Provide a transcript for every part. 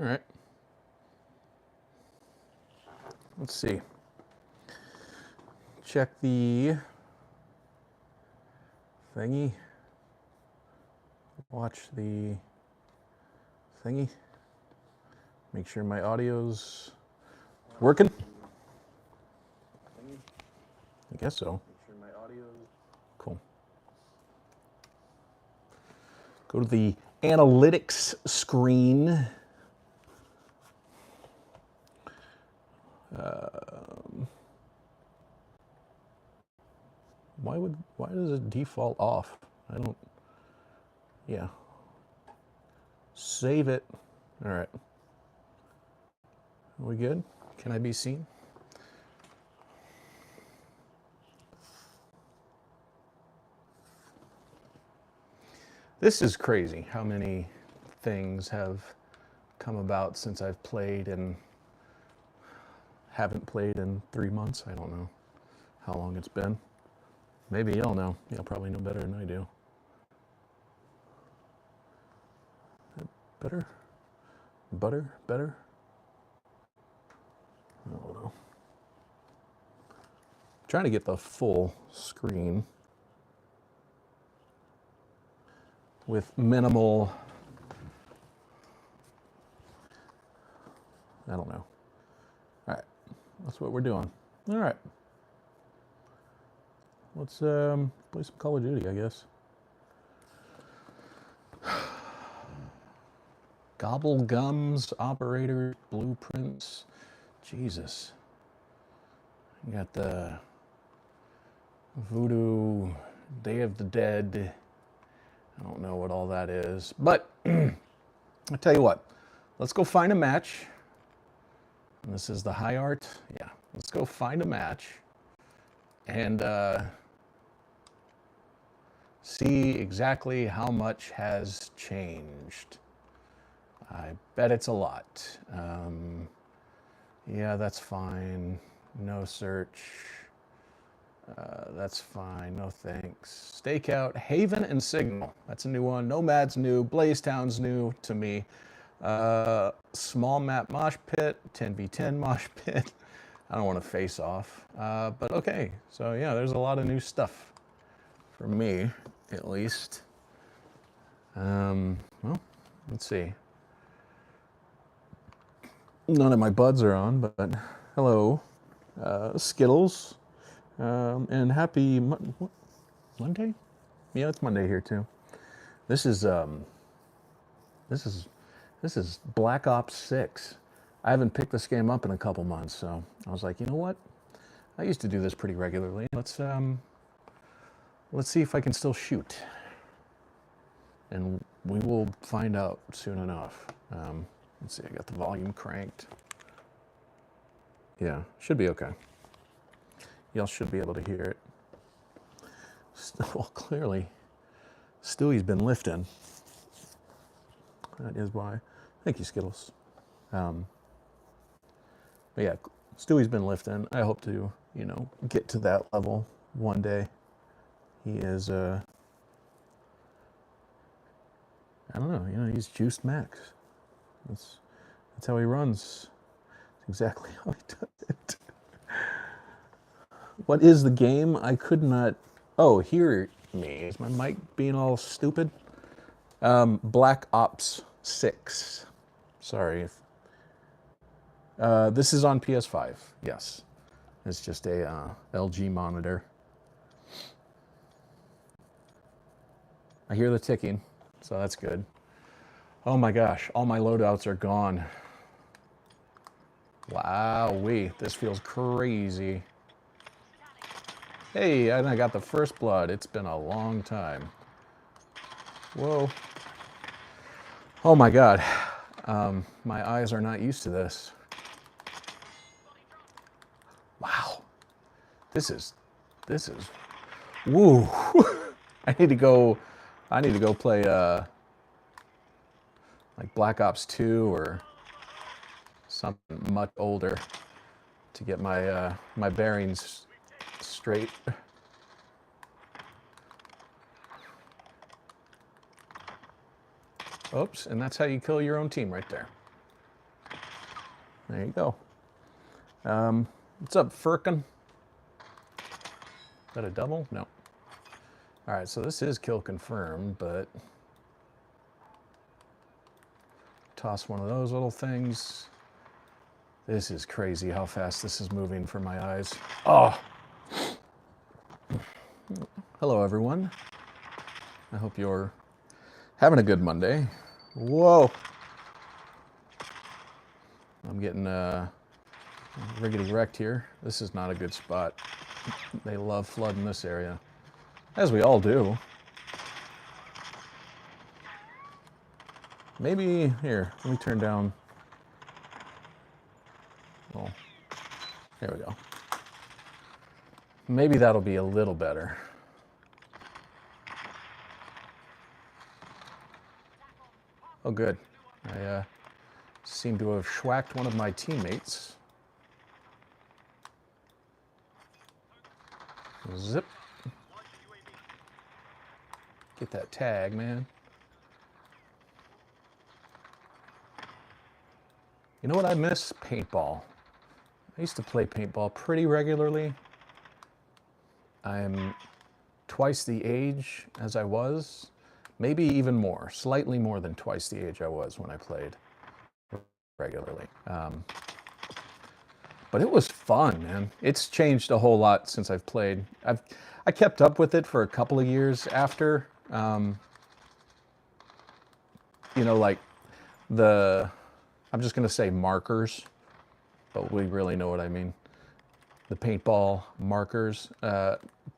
All right. Let's see. Check the thingy. Watch the thingy. Make sure my audio's working. I guess so. Cool. Go to the analytics screen. Why does it default off? I don't, yeah. Save it. All right. Are we good? Can I be seen? This is crazy how many things have come about since I've played and haven't played in 3 months. I don't know how long it's been. Maybe y'all know. Y'all probably know better than I do. Better? Butter? Better? I don't know. I'm trying to get the full screen with minimal, I don't know. All right, that's what we're doing. All right. Let's play some Call of Duty, I guess. Gobble gums, operators, blueprints. Jesus. You got the Voodoo, Day of the Dead. I don't know what all that is. But I'll tell you what. Let's go find a match. And this is the high art. Yeah. Let's go find a match. And see exactly how much has changed. I bet it's a lot. Yeah, that's fine. No search. That's fine. No thanks. Stakeout, Haven, and Signal. That's a new one. Nomad's new. Blazetown's new to me. Small map mosh pit. 10v10 mosh pit. I don't want to face off. But okay. So yeah, there's a lot of new stuff. For me, at least. Well, let's see. None of my buds are on, but hello, Skittles, and happy Monday? Yeah, it's Monday here too. This is Black Ops 6. I haven't picked this game up in a couple months, so I was like, you know what? I used to do this pretty regularly. Let's see if I can still shoot, and we will find out soon enough. Let's see, I got the volume cranked. Yeah, should be okay. Y'all should be able to hear it. Well, clearly, Stewie's been lifting. That is why. Thank you, Skittles. But yeah, Stewie's been lifting. I hope to, you know, get to that level one day. He is, I don't know, you know, he's juiced max. That's how he runs. That's exactly how he does it. What is the game? I could not. Oh, hear me. Is my mic being all stupid? Black Ops 6. Sorry. This is on PS5. Yes. It's just a LG monitor. I hear the ticking, so that's good. Oh my gosh, all my loadouts are gone. Wowee, this feels crazy. Hey, and I got the first blood. It's been a long time. Whoa. Oh my God. My eyes are not used to this. Wow. This is, woo. I need to go play, like Black Ops 2 or something much older to get my my bearings straight. Oops, and that's how you kill your own team right there. There you go. What's up, Firkin? Is that a double? No. All right, so this is kill confirmed, but toss one of those little things. This is crazy how fast this is moving for my eyes. Oh! Hello, everyone. I hope you're having a good Monday. Whoa! I'm getting riggedy wrecked here. This is not a good spot. They love flooding this area, as we all do. Maybe, here, let me turn down. Oh, there we go. Maybe that'll be a little better. Oh, good. I seem to have schwacked one of my teammates. Zip. Get that tag, man. You know what I miss? Paintball. I used to play paintball pretty regularly. I'm twice the age as I was. Maybe even more. Slightly more than twice the age I was when I played regularly. But it was fun, man. It's changed a whole lot since I've played. I kept up with it for a couple of years after. You know, like I'm just going to say markers, but we really know what I mean. The paintball markers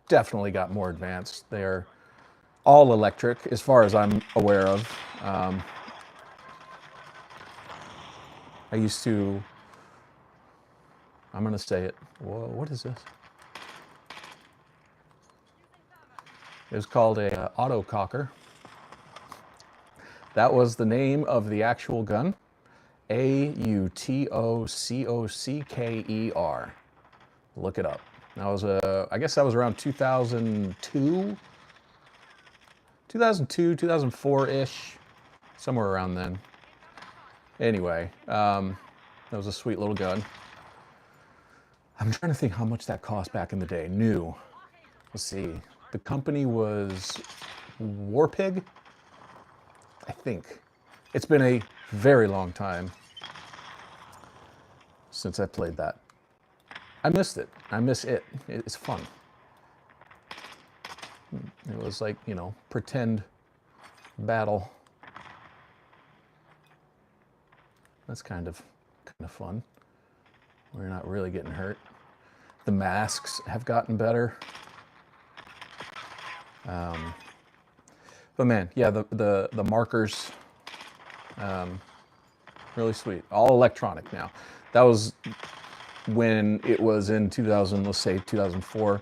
definitely got more advanced. They're all electric, as far as I'm aware of. I used to, I'm going to say it. Whoa, what is this? It was called a autococker. That was the name of the actual gun. Autococker. Look it up. That was I guess that was around 2002, 2004-ish, somewhere around then. Anyway, that was a sweet little gun. I'm trying to think how much that cost back in the day. New. Let's see. The company was Warpig, I think. It's been a very long time since I played that. I missed it. I miss it. It's fun. It was like, you know, pretend battle. That's kind of fun. We're not really getting hurt. The masks have gotten better. But man, yeah, the markers, really sweet. All electronic now. That was when it was in 2000, let's say 2004.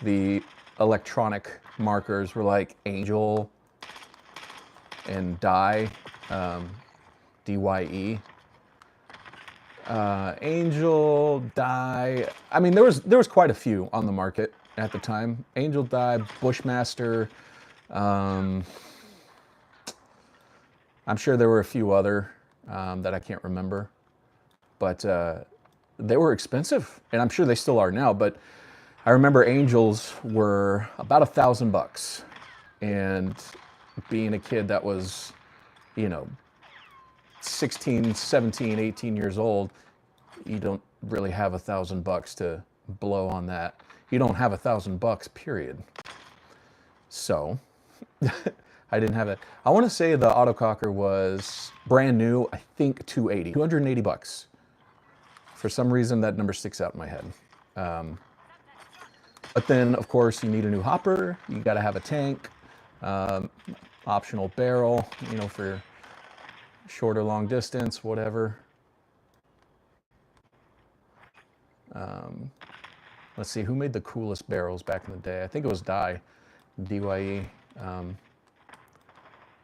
The electronic markers were like Angel and Dye, D-Y-E. Angel, Dye. I mean, there was quite a few on the market at the time. Angel, Dye, Bushmaster. I'm sure there were a few other that I can't remember, but they were expensive, and I'm sure they still are now. But I remember Angels were about $1,000, and being a kid that was, you know, 16, 17, 18 years old, you don't really have $1,000 to blow on that. You don't have $1,000, period. So I didn't have it. I want to say the autococker was brand new. I think $280. For some reason, that number sticks out in my head. But then, of course, you need a new hopper. You got to have a tank, optional barrel, you know, for short or long distance, whatever. Let's see, who made the coolest barrels back in the day? I think it was Dye, D-Y-E.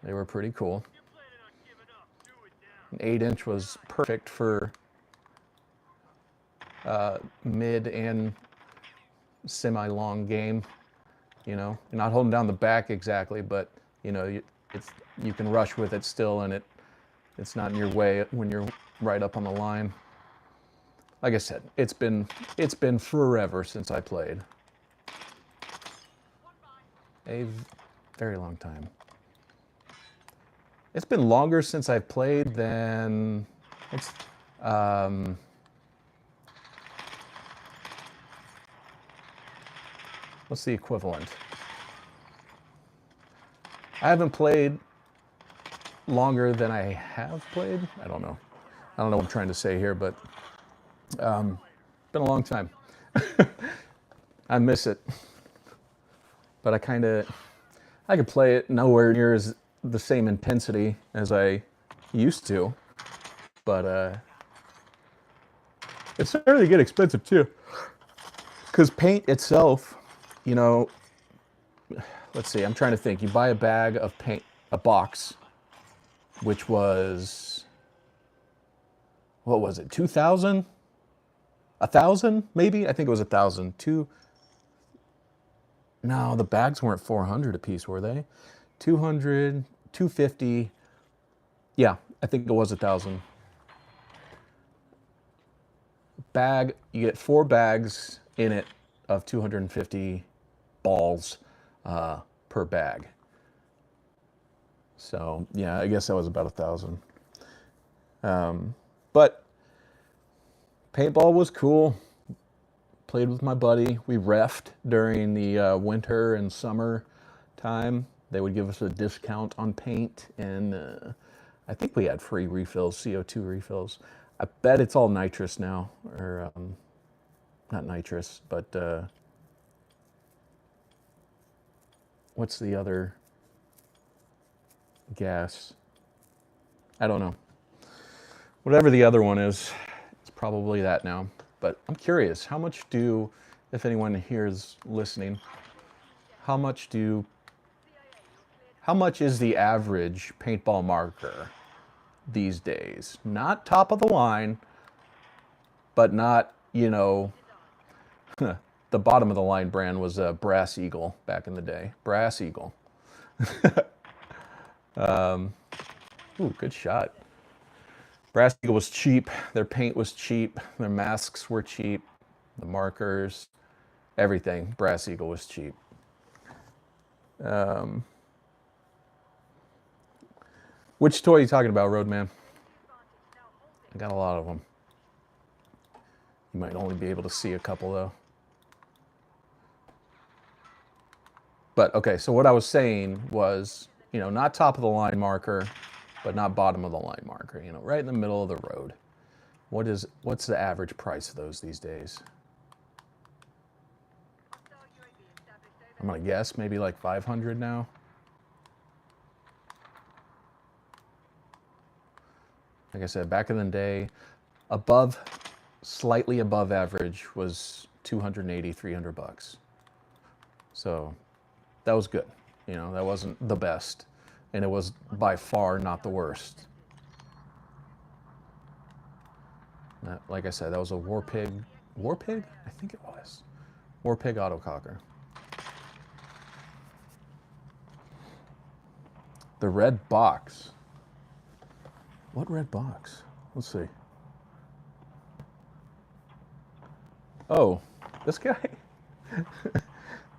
They were pretty cool. An 8-inch was perfect for mid and semi-long game. You know, you're not holding down the back exactly, but you know, you can rush with it still, and it's not in your way when you're right up on the line. like I said, it's been forever since I played. A very long time. It's been longer since I've played than what's the equivalent? I haven't played longer than I have played. I don't know what I'm trying to say here, but been a long time. I miss it, but I could play it nowhere near as the same intensity as I used to, but it's starting to get expensive too. Because paint itself, you know, let's see, I'm trying to think. You buy a bag of paint, a box, which was, what was it, 2,000? 1,000 maybe? I think it was 1,000. No, the bags weren't 400 a piece, were they? 200, 250. Yeah, I think it was 1,000. Bag, you get 4 bags in it of 250 balls per bag. So yeah, I guess that was about 1,000. But paintball was cool. Played with my buddy. We refed during the winter and summer time. They would give us a discount on paint, and I think we had free refills, CO2 refills. I bet it's all nitrous now, or not nitrous, but what's the other gas? I don't know. Whatever the other one is, it's probably that now. But I'm curious, how much do, if anyone here is listening, how much is the average paintball marker these days? Not top of the line, but not, you know, the bottom of the line brand was a Brass Eagle back in the day. Brass Eagle. Ooh, good shot. Brass Eagle was cheap. Their paint was cheap. Their masks were cheap. The markers, everything. Brass Eagle was cheap. Which toy are you talking about, Roadman? I got a lot of them. You might only be able to see a couple, though. But, okay, so what I was saying was, you know, not top of the line marker, but not bottom of the line marker, you know, right in the middle of the road. What's the average price of those these days? I'm gonna guess maybe like 500 now. Like I said, back in the day, slightly above average was 280, 300 bucks. So that was good. You know, that wasn't the best. And it was by far not the worst. Like I said, that was a Warpig. Warpig? I think it was. Warpig autococker. The red box. What red box? Let's see. Oh, this guy.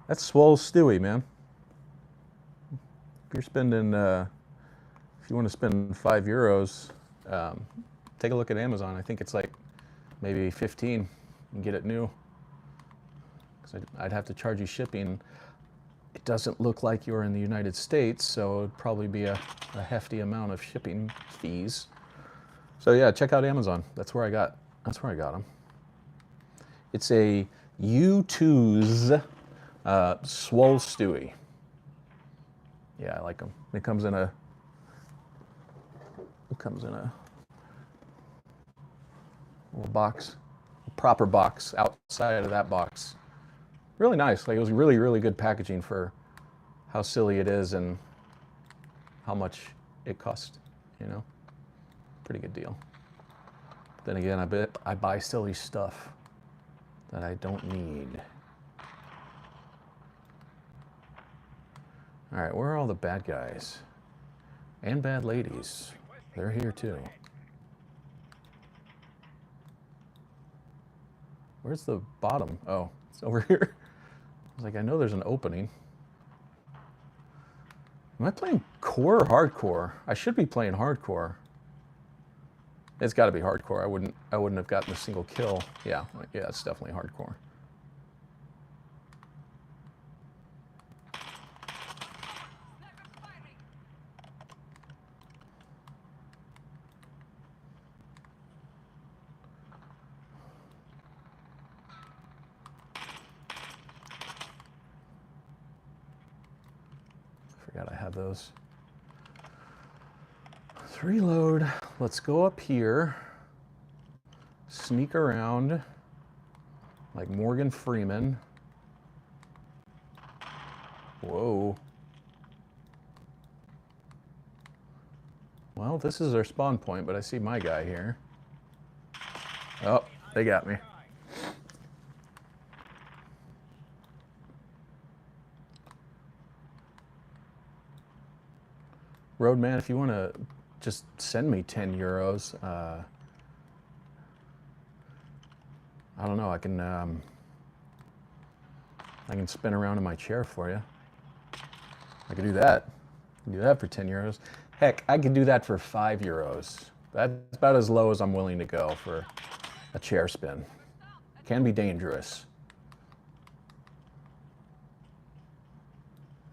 That's Swole Stewie, man. If you're spending, if you want to spend €5, take a look at Amazon. I think it's like maybe 15 and get it new. Because I'd have to charge you shipping. It doesn't look like you're in the United States, so it'd probably be a hefty amount of shipping fees. So yeah, check out Amazon. That's where I got them. It's a U2's Swole Stewie. Yeah, I like them. It comes in a little box, a proper box outside of that box. Really nice. Like, it was really, really good packaging for how silly it is and how much it cost, you know? Pretty good deal. Then again, I buy silly stuff that I don't need. All right, where are all the bad guys? And bad ladies. They're here too. Where's the bottom? Oh, it's over here. I was like, I know there's an opening. Am I playing core or hardcore? I should be playing hardcore. It's got to be hardcore. I wouldn't have gotten a single kill. Yeah, it's definitely hardcore. Forgot I had those. Let's reload. Let's go up here. Sneak around like Morgan Freeman. Whoa. Well, this is their spawn point, but I see my guy here. Oh, they got me. Roadman, if you want to just send me 10 euros, I don't know, I can spin around in my chair for you. I could do that. I can do that for 10 euros. Heck, I could do that for 5 euros. That's about as low as I'm willing to go for a chair spin. Can be dangerous.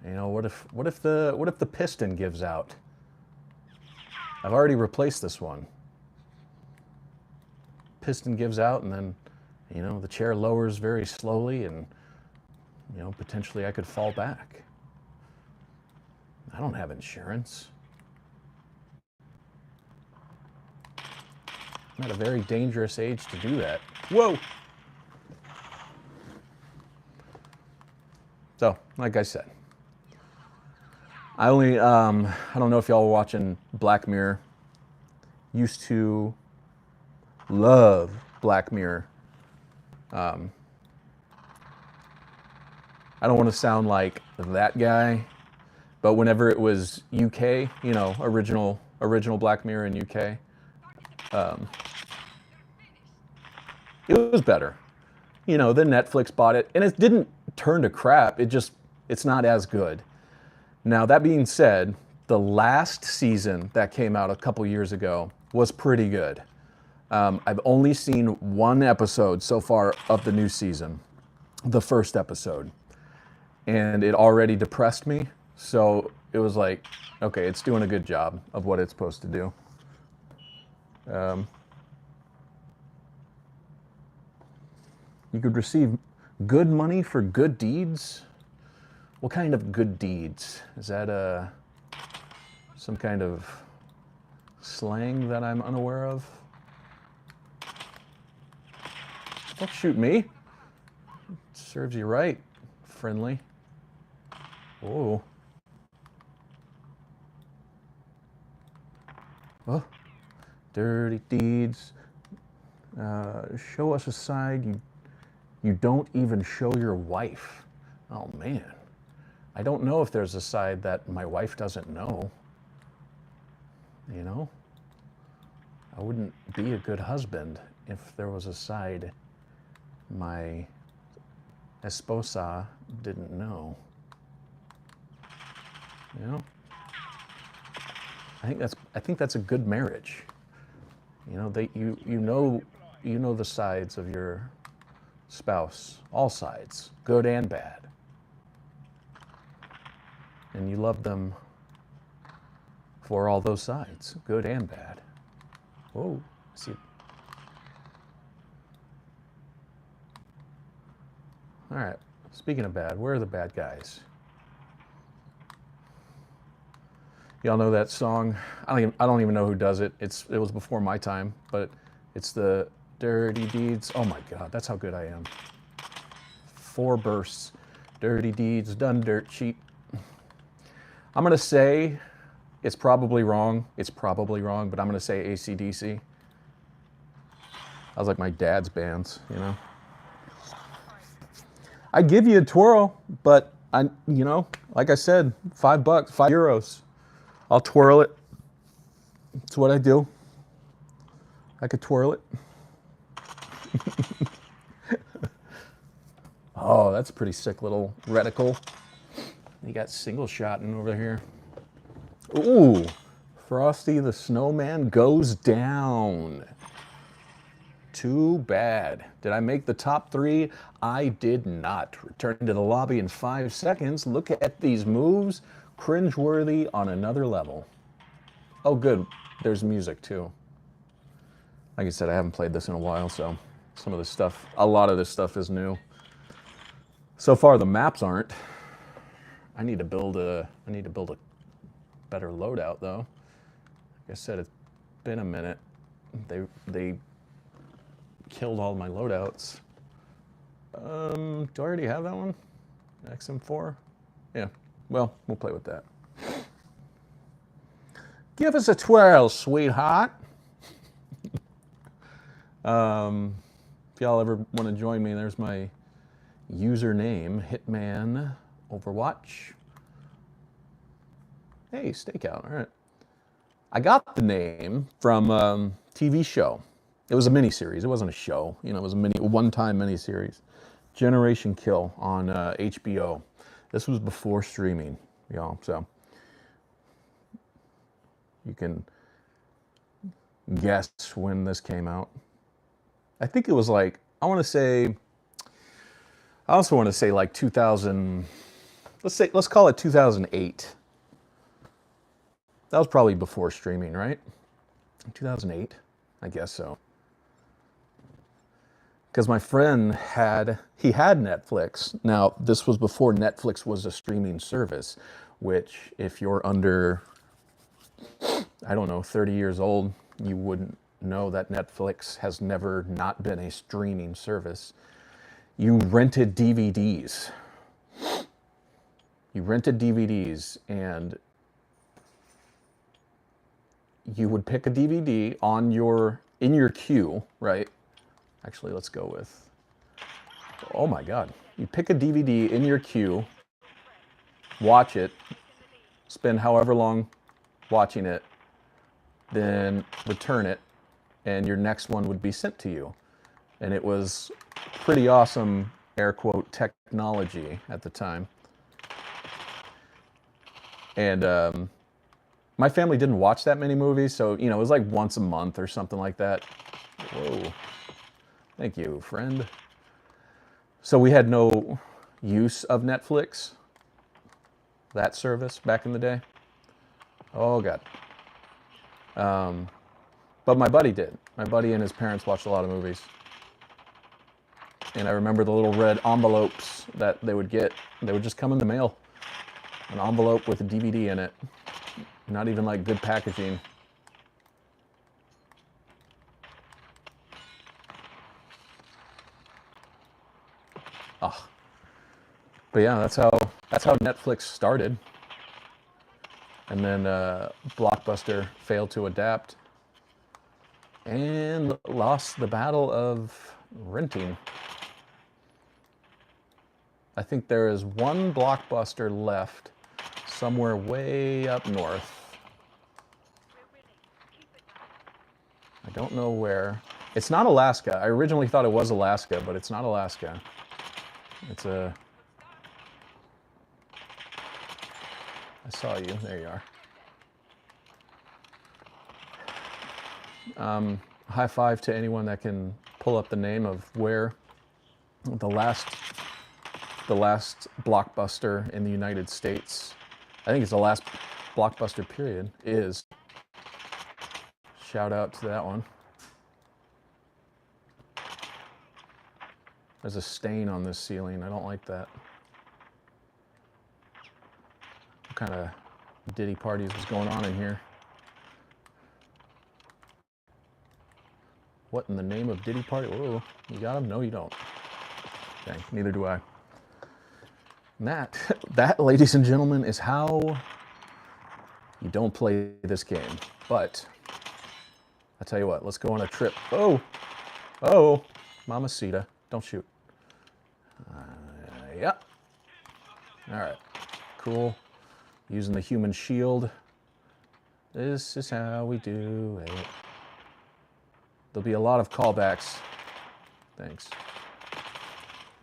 You know, what if the piston gives out? I've already replaced this one. Piston gives out, and then, you know, the chair lowers very slowly, and, you know, potentially I could fall back. I don't have insurance. I'm at a very dangerous age to do that. Whoa! So, like I said, I don't know if y'all were watching Black Mirror. Used to love Black Mirror. I don't want to sound like that guy, but whenever it was UK, you know, original Black Mirror in UK, it was better. You know, then Netflix bought it, and it didn't turn to crap. It's not as good. Now, that being said, the last season that came out a couple years ago was pretty good. I've only seen one episode so far of the new season, the first episode, and it already depressed me. So it was like, okay, it's doing a good job of what it's supposed to do. You could receive good money for good deeds. What kind of good deeds? Is that some kind of slang that I'm unaware of? Don't shoot me. It serves you right, friendly. Whoa. Oh, dirty deeds. Show us a side you don't even show your wife. Oh man. I don't know if there's a side that my wife doesn't know. You know? I wouldn't be a good husband if there was a side my esposa didn't know. You know? I think that's a good marriage. You know, you know the sides of your spouse, all sides, good and bad. And you love them for all those sides, good and bad. Whoa, see. All right, speaking of bad, where are the bad guys? Y'all know that song? I don't even know who does it. It was before my time, but it's the Dirty Deeds. Oh my God, that's how good I am. 4 bursts. Dirty deeds done dirt cheap. I'm gonna say it's probably wrong. It's probably wrong, but I'm gonna say AC/DC. I was like my dad's bands, you know. I'd give you a twirl, but you know, like I said, $5, 5 euros. I'll twirl it. That's what I do. I could twirl it. Oh, that's a pretty sick little reticle. You got single shotting over here. Ooh, Frosty the Snowman goes down. Too bad. Did I make the top 3? I did not. Returning to the lobby in 5 seconds. Look at these moves. Cringeworthy on another level. Oh, good. There's music, too. Like I said, I haven't played this in a while, so some of this stuff, a lot of this stuff is new. So far, the maps aren't. I need to build a better loadout, though. Like I said, it's been a minute. They killed all my loadouts. Do I already have that one? XM4? Yeah. Well, we'll play with that. Give us a twirl, sweetheart. If y'all ever want to join me, there's my username, Hitman Overwatch. Hey, Stakeout. All right. I got the name from TV show. It was a miniseries. It wasn't a show. You know, it was a one-time miniseries. Generation Kill on HBO. This was before streaming, y'all. So you can guess when this came out. I think it was like, I also want to say like 2000, let's call it 2008. That was probably before streaming, right? 2008, I guess so. Because my friend had Netflix. Now, this was before Netflix was a streaming service, which if you're under, I don't know, 30 years old, you wouldn't know that Netflix has never not been a streaming service. You rented DVDs. And you would pick a DVD in your queue, right? Actually, let's go with, oh my God. You pick a DVD in your queue, watch it, spend however long watching it, then return it, and your next one would be sent to you. And it was pretty awesome, air quote, technology at the time. And my family didn't watch that many movies, so, you know, it was like once a month or something like that. Whoa. Thank you, friend. So we had no use of Netflix, that service, back in the day. Oh, God. But my buddy did. My buddy and his parents watched a lot of movies. And I remember the little red envelopes that they would get. They would just come in the mail. An envelope with a DVD in it. Not even like good packaging. Oh. But yeah, that's how Netflix started. And then Blockbuster failed to adapt and lost the battle of renting. I think there is one Blockbuster left somewhere way up north. I don't know where. It's not Alaska. I originally thought it was Alaska, but it's not Alaska. It's a... I saw you. There you are. High five to anyone that can pull up the name of where the last Blockbuster in the United States, I think it's the last Blockbuster period, is. Shout out to that one. There's a stain on this ceiling. I don't like that. What kind of ditty parties was going on in here? What in the name of ditty party? Whoa, you got him? No, you don't. Okay, neither do I. And that, ladies and gentlemen, is how you don't play this game. But I tell you what, let's go on a trip. Oh, Mamacita, don't shoot. Yeah. All right, cool. Using the human shield. This is how we do it. There'll be a lot of callbacks. Thanks.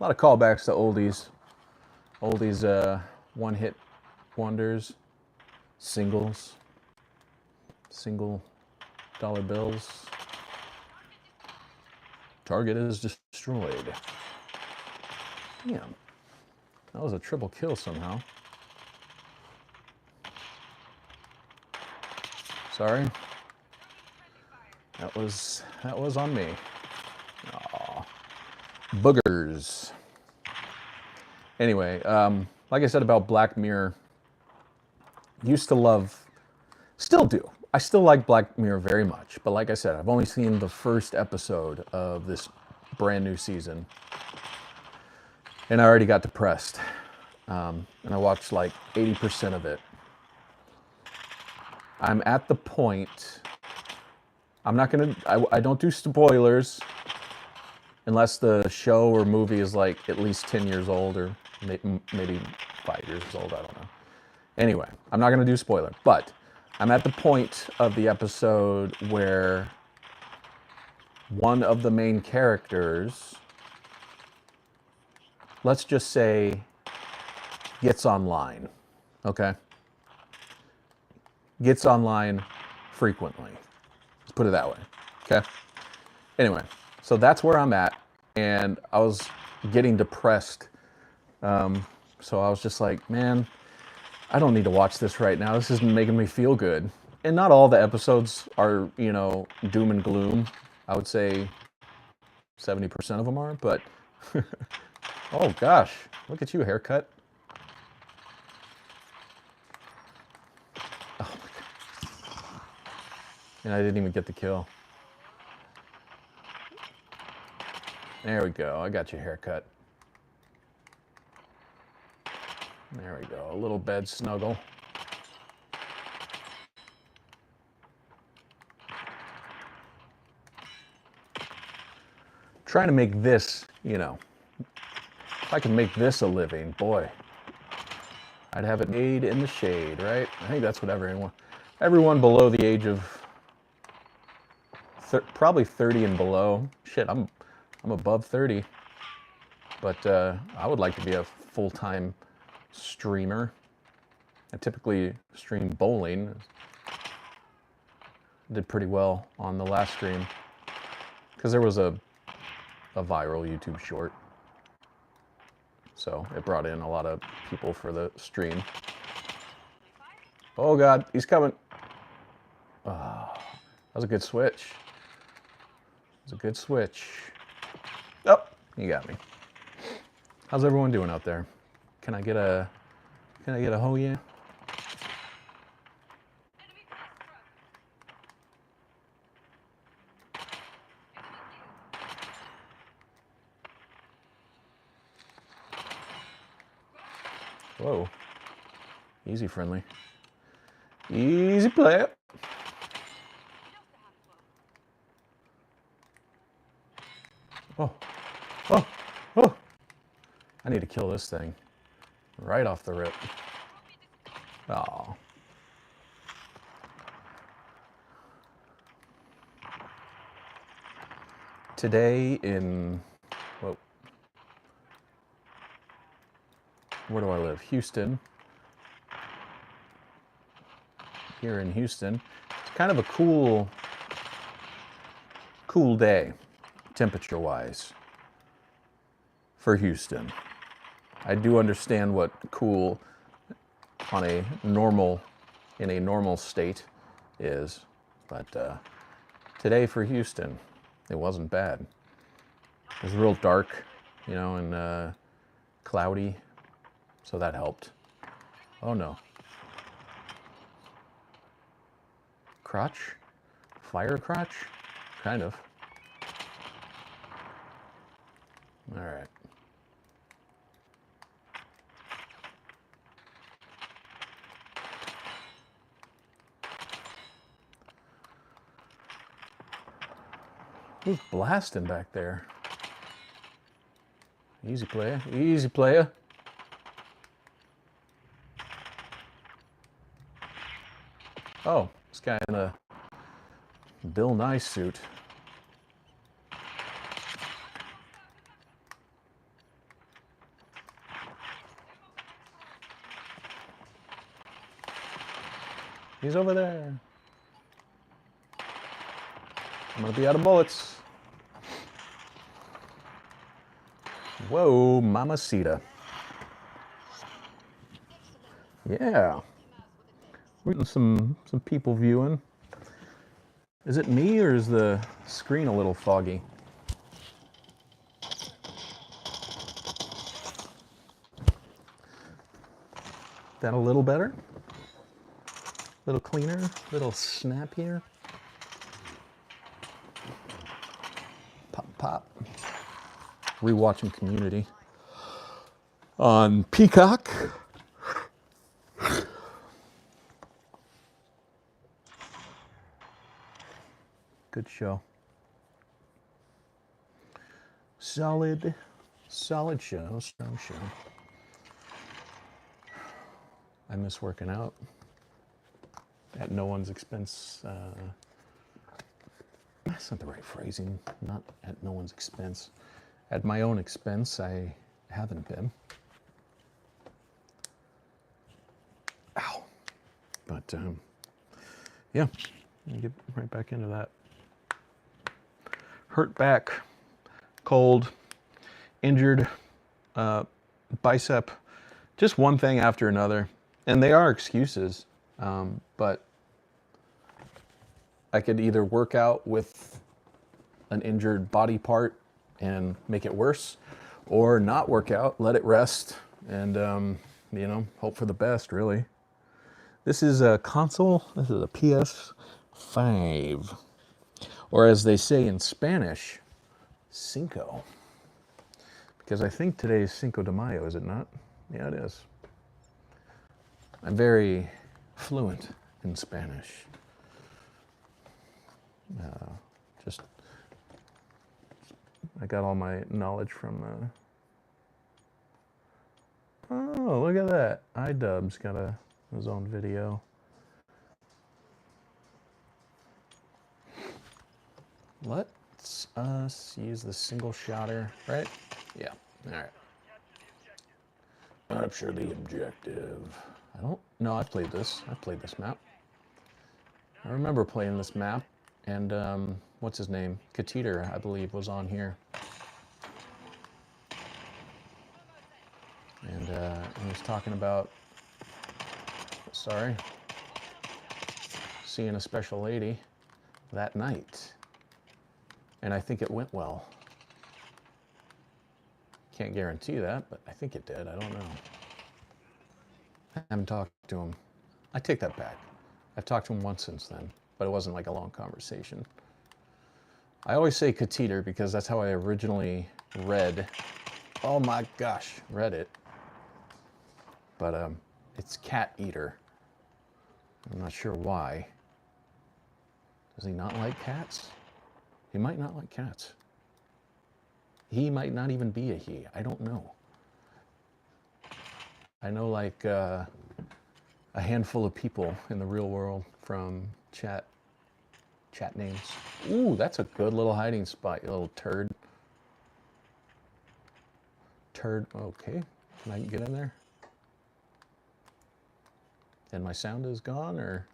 A lot of callbacks to oldies, one-hit wonders, singles, single dollar bills. Target is destroyed. Damn, that was a triple kill somehow. Sorry. That was on me. Aw. Boogers. Anyway, like I said about Black Mirror, used to love, still do. I still like Black Mirror very much, but like I said, I've only seen the first episode of this brand new season, and I already got depressed. And I watched like 80% of it. I'm at the point, I'm not gonna, I don't do spoilers unless the show or movie is like at least 10 years old or maybe 5 years old, I don't know. Anyway, I'm not gonna do spoiler, but I'm at the point of the episode where one of the main characters, let's just say, gets online, okay? Gets online frequently. Let's put it that way, okay? Anyway, so that's where I'm at, and I was getting depressed. So I was just like, man, I don't need to watch this right now. This isn't making me feel good. And not all the episodes are, you know, doom and gloom. I would say 70% of them are, but oh gosh, look at you, haircut. Oh my God. And I didn't even get the kill. There we go, I got your haircut. There we go, a little bed snuggle. Trying to make this, you know, if I could make this a living, boy, I'd have it made in the shade, right? I think that's what everyone below the age of probably 30 and below. Shit, I'm above 30, but I would like to be a full-time streamer. I typically stream bowling. Did pretty well on the last stream because there was a viral YouTube short, so it brought in a lot of people for the stream. Oh God, he's coming. Oh, that was a good switch. It was a good switch. Oh, you got me. How's everyone doing out there? Can I get a oh yeah? Whoa. Easy friendly. Easy player. Oh. Oh. Oh. I need to kill this thing. Right off the rip. Oh. Today in, whoa. Where do I live? Houston. Here in Houston. It's kind of a cool day, temperature-wise, for Houston. I do understand what cool in a normal state is, but today for Houston, it wasn't bad. It was real dark, you know, and cloudy, so that helped. Oh no. Crotch? Fire crotch? Kind of. All right. Who's blasting back there? Easy player, easy player. Oh, this guy in a Bill Nye suit. He's over there. I'm gonna be out of bullets. Whoa, mamacita. Yeah. We're getting some people viewing. Is it me or is the screen a little foggy? That a little better? A little cleaner? A little snappier? Pop, pop. Rewatching Community on Peacock. Good show. Solid show, strong show. I miss working out at no one's expense. That's not the right phrasing. Not at no one's expense. At my own expense, I haven't been. Ow. But, yeah, I'll get right back into that. Hurt back, cold, injured, bicep, just one thing after another. And they are excuses, but I could either work out with an injured body part and make it worse, or not work out, let it rest, and, you know, hope for the best, really. This is a console. This is a PS5. Or as they say in Spanish, Cinco. Because I think today is Cinco de Mayo, is it not? Yeah, it is. I'm very fluent in Spanish. I got all my knowledge from, oh, look at that. iDubbbz got his own video. Let's us use the single shotter, right? Yeah, all right. Capture the objective. I don't know, I've played this map. I remember playing this map, and what's his name? Kateter, I believe, was on here. And he was talking about, sorry, seeing a special lady that night. And I think it went well. Can't guarantee that, but I think it did. I don't know. I haven't talked to him. I take that back. I've talked to him once since then, but it wasn't like a long conversation. I always say Kateter because that's how I originally read, oh my gosh, read it. But it's cat eater. I'm not sure why. Does he not like cats? He might not like cats. He might not even be a he. I don't know. I know like a handful of people in the real world from chat names. Ooh, that's a good little hiding spot, you little turd. Turd, okay. Can I get in there? And my sound is gone, or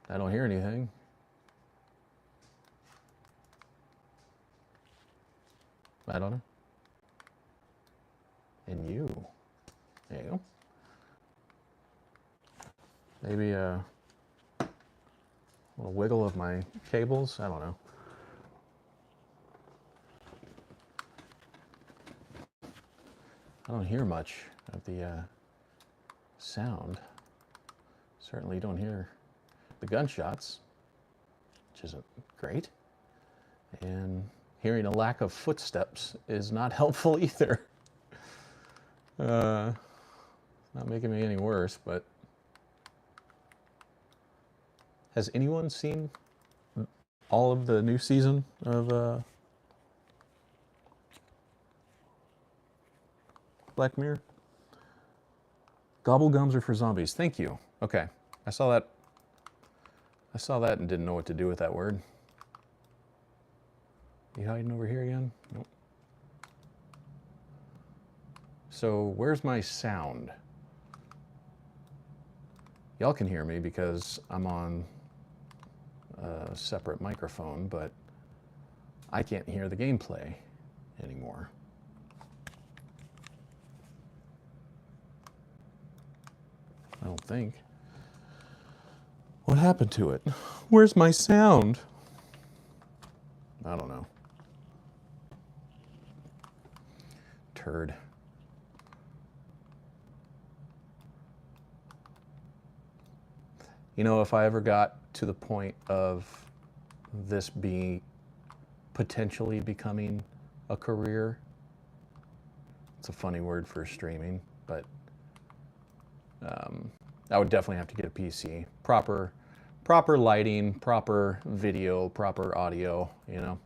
I don't hear anything. I don't know. And you. There you go. Maybe a little wiggle of my cables. I don't know. I don't hear much of the sound. Certainly don't hear the gunshots, which isn't great. And hearing a lack of footsteps is not helpful either. Not making me any worse, but has anyone seen all of the new season of Black Mirror? Gobblegums are for zombies. Thank you. Okay, I saw that. I saw that and didn't know what to do with that word. You hiding over here again? Nope. So where's my sound? Y'all can hear me because I'm on a separate microphone, but I can't hear the gameplay anymore. I don't think. What happened to it? Where's my sound? I don't know. Turd. You know, if I ever got to the point of this being potentially becoming a career, it's a funny word for streaming, but I would definitely have to get a PC. Proper lighting, proper video, proper audio, you know.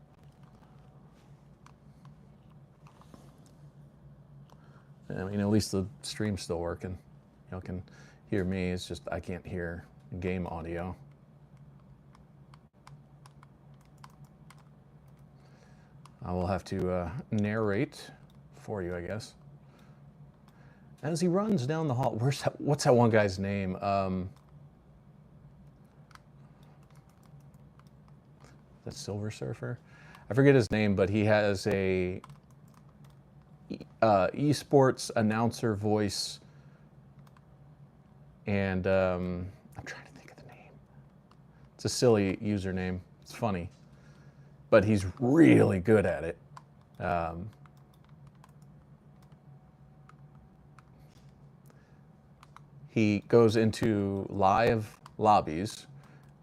I mean, at least the stream's still working. Y'all can hear me, it's just I can't hear game audio. I will have to narrate for you, I guess. As he runs down the hall, what's that one guy's name? That Silver Surfer? I forget his name, but he has a esports announcer voice, and I'm trying to think of the name. It's a silly username. It's funny, but he's really good at it. He goes into live lobbies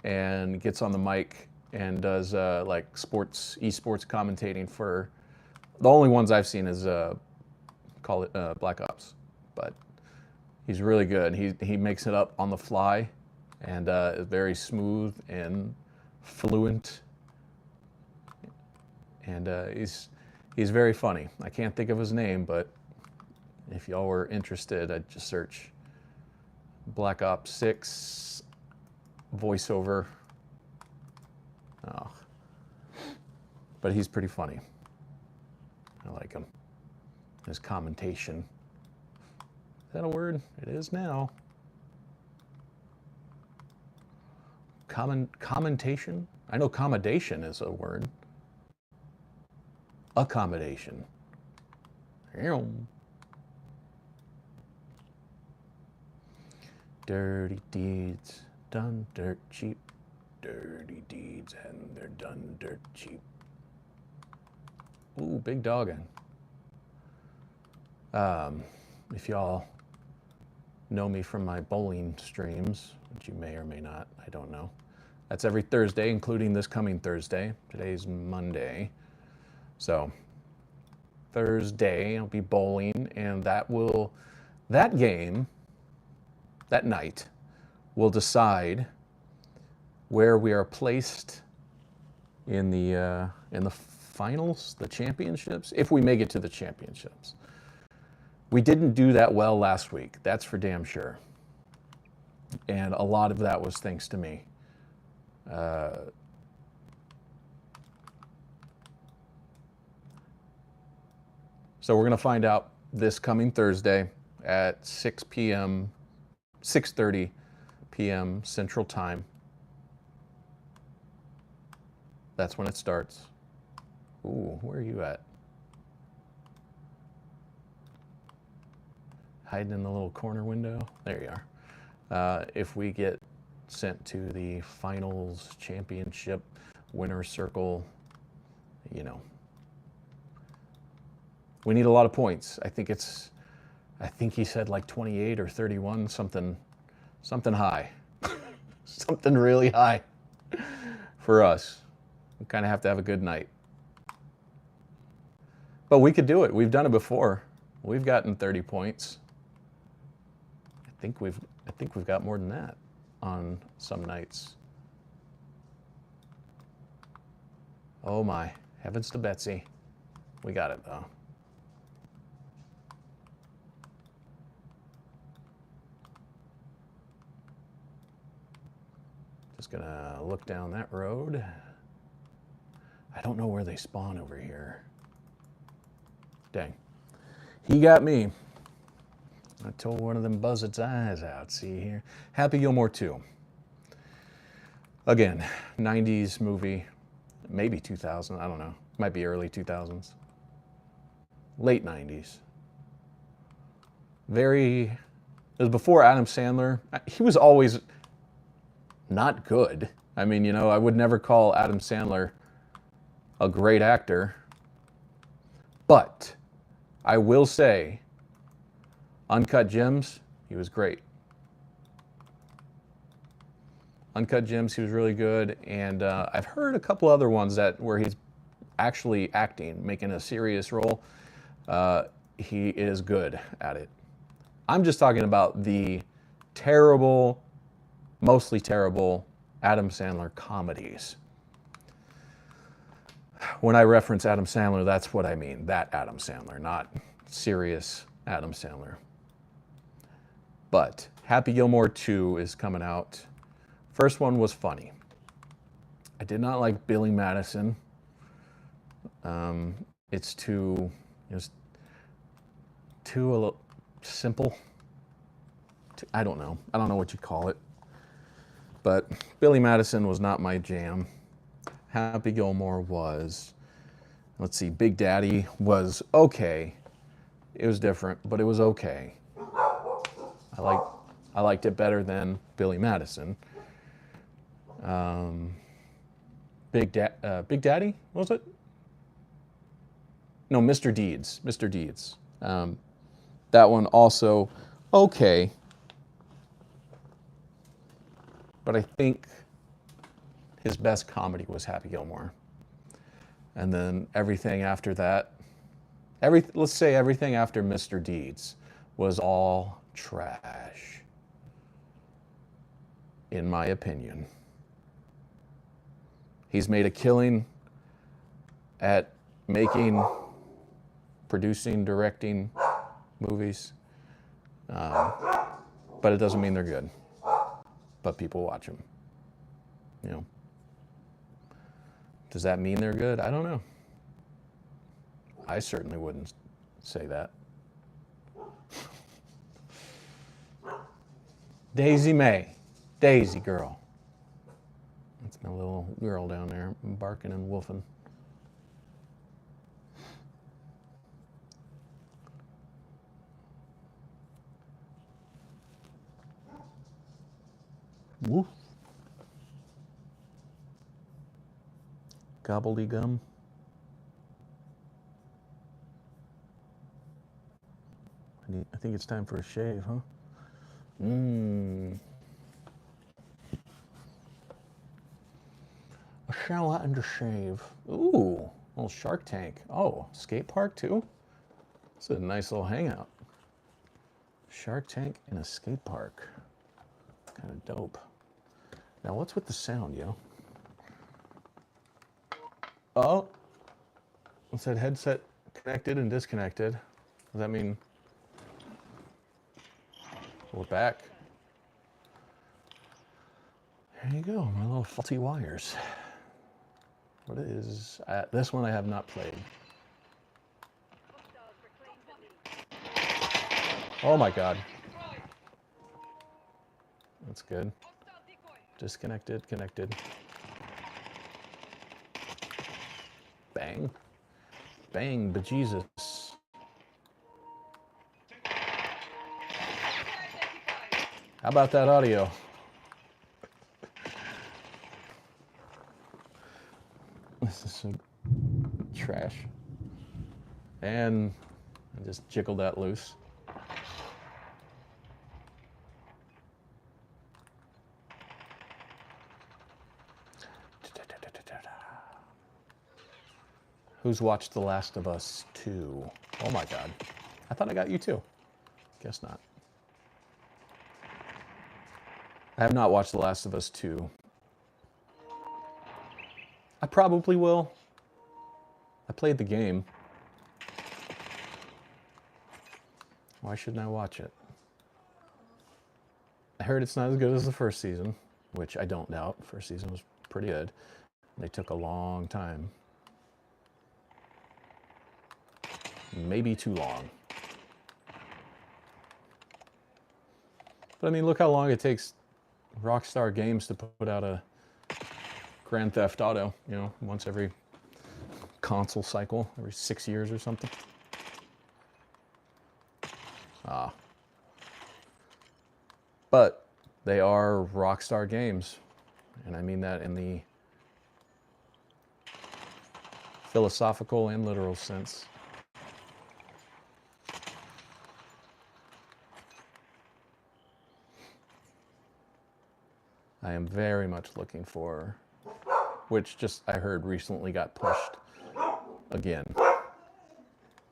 and gets on the mic and does like esports commentating for the only ones I've seen is call it Black Ops, but he's really good. He makes it up on the fly and is very smooth and fluent, and he's very funny. I can't think of his name, but if y'all were interested, I'd just search Black Ops 6 voiceover. Oh. But he's pretty funny. I like him. His commentation. Is that a word? It is now. Commentation? I know commendation is a word. Accommodation. Dirty deeds done dirt cheap. Dirty deeds and they're done dirt cheap. Ooh, big dogging. If y'all know me from my bowling streams, which you may or may not, I don't know. That's every Thursday, including this coming Thursday. Today's Monday. So Thursday I'll be bowling, and that night will decide where we are placed in the finals, the championships, if we make it to the championships. We didn't do that well last week, that's for damn sure. And a lot of that was thanks to me. So we're gonna find out this coming Thursday at 6 p.m., 6:30 p.m. Central Time. That's when it starts. Ooh, where are you at? Hiding in the little corner window? There you are. If we get sent to the finals, championship, winner's circle, you know, we need a lot of points. I think he said like 28 or 31, something high. Something really high for us. We kind of have to have a good night. But we could do it. We've done it before. We've gotten 30 points. I think we've got more than that on some nights. Oh my, heavens to Betsy. We got it though. Just gonna look down that road. I don't know where they spawn over here. Dang. He got me. I told one of them buzz its eyes out. See here. Happy Gilmore 2. Again, 90s movie, maybe 2000, I don't know. Might be early 2000s. Late 90s. It was before Adam Sandler. He was always not good. I mean, you know, I would never call Adam Sandler a great actor. But I will say, Uncut Gems, he was great. Uncut Gems, he was really good. And I've heard a couple other ones where he's actually acting, making a serious role. He is good at it. I'm just talking about the terrible, mostly terrible Adam Sandler comedies. When I reference Adam Sandler, that's what I mean. That Adam Sandler, not serious Adam Sandler. But Happy Gilmore 2 is coming out. First one was funny. I did not like Billy Madison. It's too a little simple. I don't know what you call it. But Billy Madison was not my jam. Happy Gilmore was. Let's see, Big Daddy was okay. It was different, but it was okay. I liked it better than Billy Madison. Big Daddy, was it? No, Mr. Deeds. Mr. Deeds. That one also okay. But I think his best comedy was Happy Gilmore. And then everything after that, let's say everything after Mr. Deeds was all trash, in my opinion. He's made a killing at producing, directing movies, but it doesn't mean they're good. But people watch them. You know. Does that mean they're good? I don't know. I certainly wouldn't say that. Daisy May. Daisy girl. That's my little girl down there barking and woofing. Woof. Gobbledygum. I think it's time for a shave, huh? A shower and a shave. Ooh, little Shark Tank. Oh, skate park too? It's a nice little hangout. Shark Tank in a skate park. Kind of dope. Now what's with the sound, yo? Oh, it said headset connected and disconnected. Does that mean we're back? There you go, my little faulty wires. What is this one? I have not played. Oh my God. That's good. Disconnected, connected. Bang. Bang, bejesus. How about that audio? This is so trash. And I just jiggled that loose. Who's watched The Last of Us 2? Oh my God. I thought I got you too. Guess not. I have not watched The Last of Us 2. I probably will. I played the game. Why shouldn't I watch it? I heard it's not as good as the first season, which I don't doubt. First season was pretty good. They took a long time. Maybe too long. But I mean, look how long it takes Rockstar Games to put out a Grand Theft Auto, you know, once every console cycle, every 6 years or something. But they are Rockstar Games, and I mean that in the philosophical and literal sense. I am very much looking for, which just I heard recently got pushed again,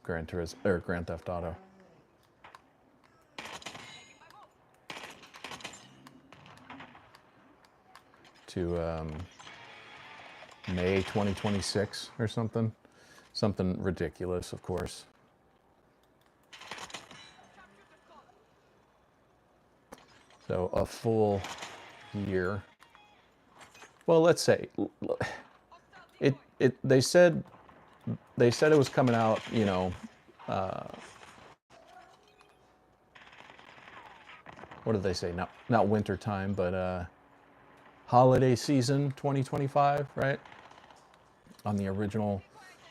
Gran Turismo or Grand Theft Auto. To May 2026 or something. Something ridiculous, of course. So a full year. Well, let's say they said it was coming out, you know, what did they say? Not winter time, but holiday season 2025, right? On the original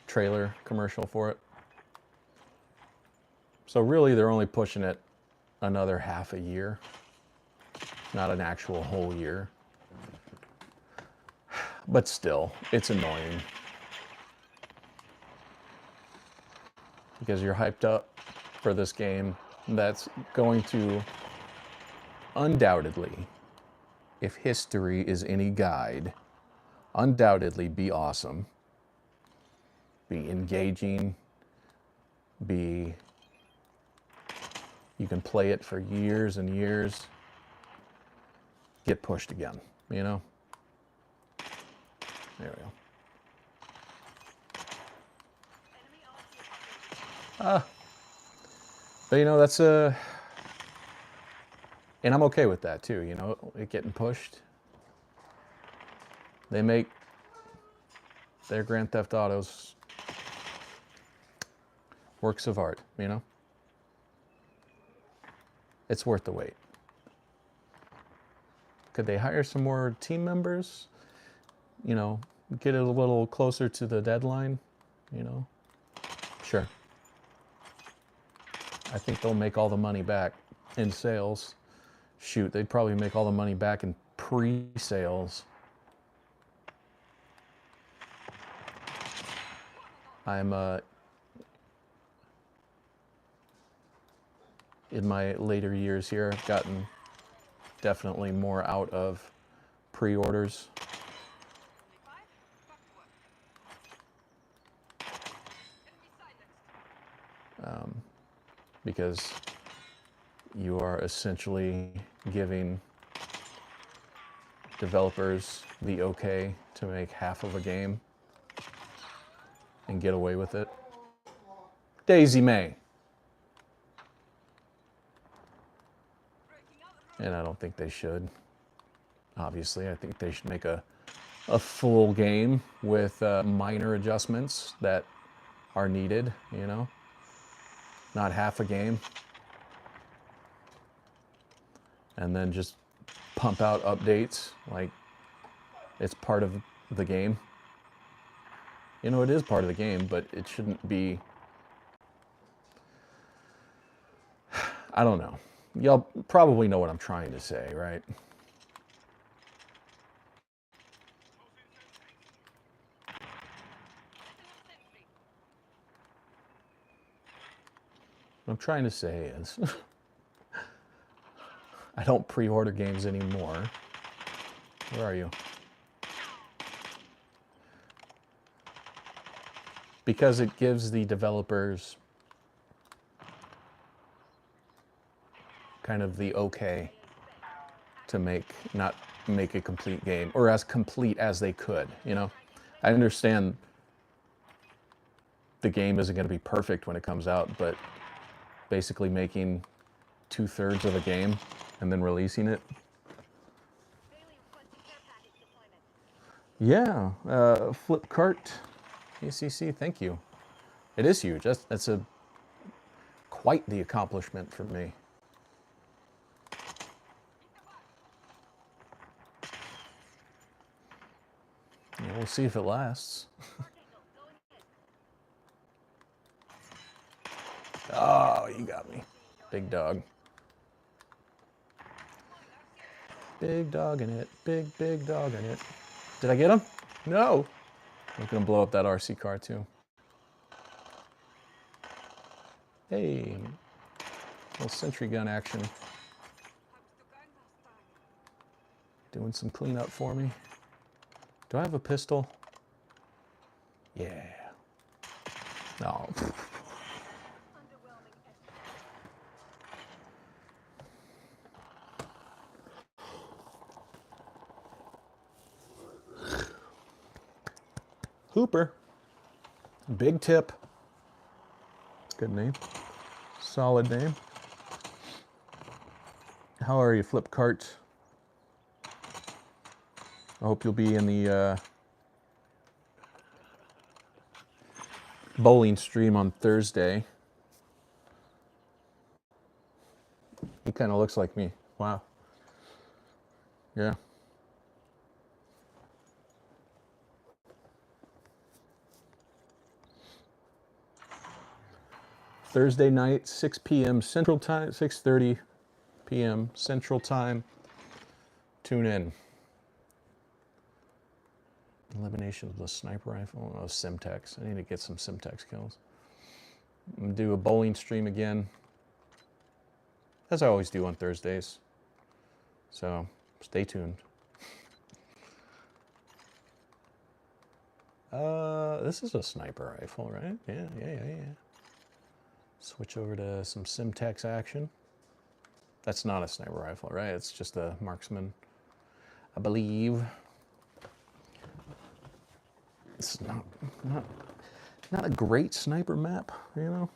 trailer commercial for it. So really they're only pushing it another half a year, not an actual whole year. But still, it's annoying. Because you're hyped up for this game that's going to undoubtedly, if history is any guide, undoubtedly be awesome, be engaging, you can play it for years and years, get pushed again, you know? There we go. But you know, that's and I'm okay with that too, you know, it getting pushed. They make their Grand Theft Autos works of art, you know? It's worth the wait. Could they hire some more team members? You know, get it a little closer to the deadline, you know? Sure. I think they'll make all the money back in sales. Shoot, they'd probably make all the money back in pre-sales. I'm in my later years here, I've gotten definitely more out of pre-orders. Because you are essentially giving developers the okay to make half of a game and get away with it. Daisy May. And I don't think they should. Obviously, I think they should make a full game with minor adjustments that are needed, you know? Not half a game. And then just pump out updates like it's part of the game. You know, it is part of the game, but it shouldn't be... I don't know. Y'all probably know what I'm trying to say, right? What I'm trying to say is I don't pre-order games anymore. Where are you? Because it gives the developers kind of the okay to not make a complete game, or as complete as they could, you know? I understand the game isn't going to be perfect when it comes out, but basically making 2/3 of a game and then releasing it. Yeah, Flipkart, ACC, thank you. It is huge. That's quite the accomplishment for me. see if it lasts. Oh, you got me. Big dog. Big dog in it. Big dog in it. Did I get him? No. I'm going to blow up that RC car too. Hey. Little sentry gun action. Doing some cleanup for me. Do I have a pistol? Yeah. No. Hooper. Big tip. Good name. Solid name. How are you, Flipkart? I hope you'll be in the bowling stream on Thursday. He kind of looks like me. Wow. Yeah. Thursday night, 6 p.m. Central Time, 6:30 p.m. Central Time. Tune in. Elimination of the sniper rifle. Oh, Simtex. I need to get some Simtex kills. I'm going to do a bowling stream again, as I always do on Thursdays. So, stay tuned. This is a sniper rifle, right? Yeah. Switch over to some Simtex action. That's not a sniper rifle, right? It's just a marksman, I believe. It's not a great sniper map, you know?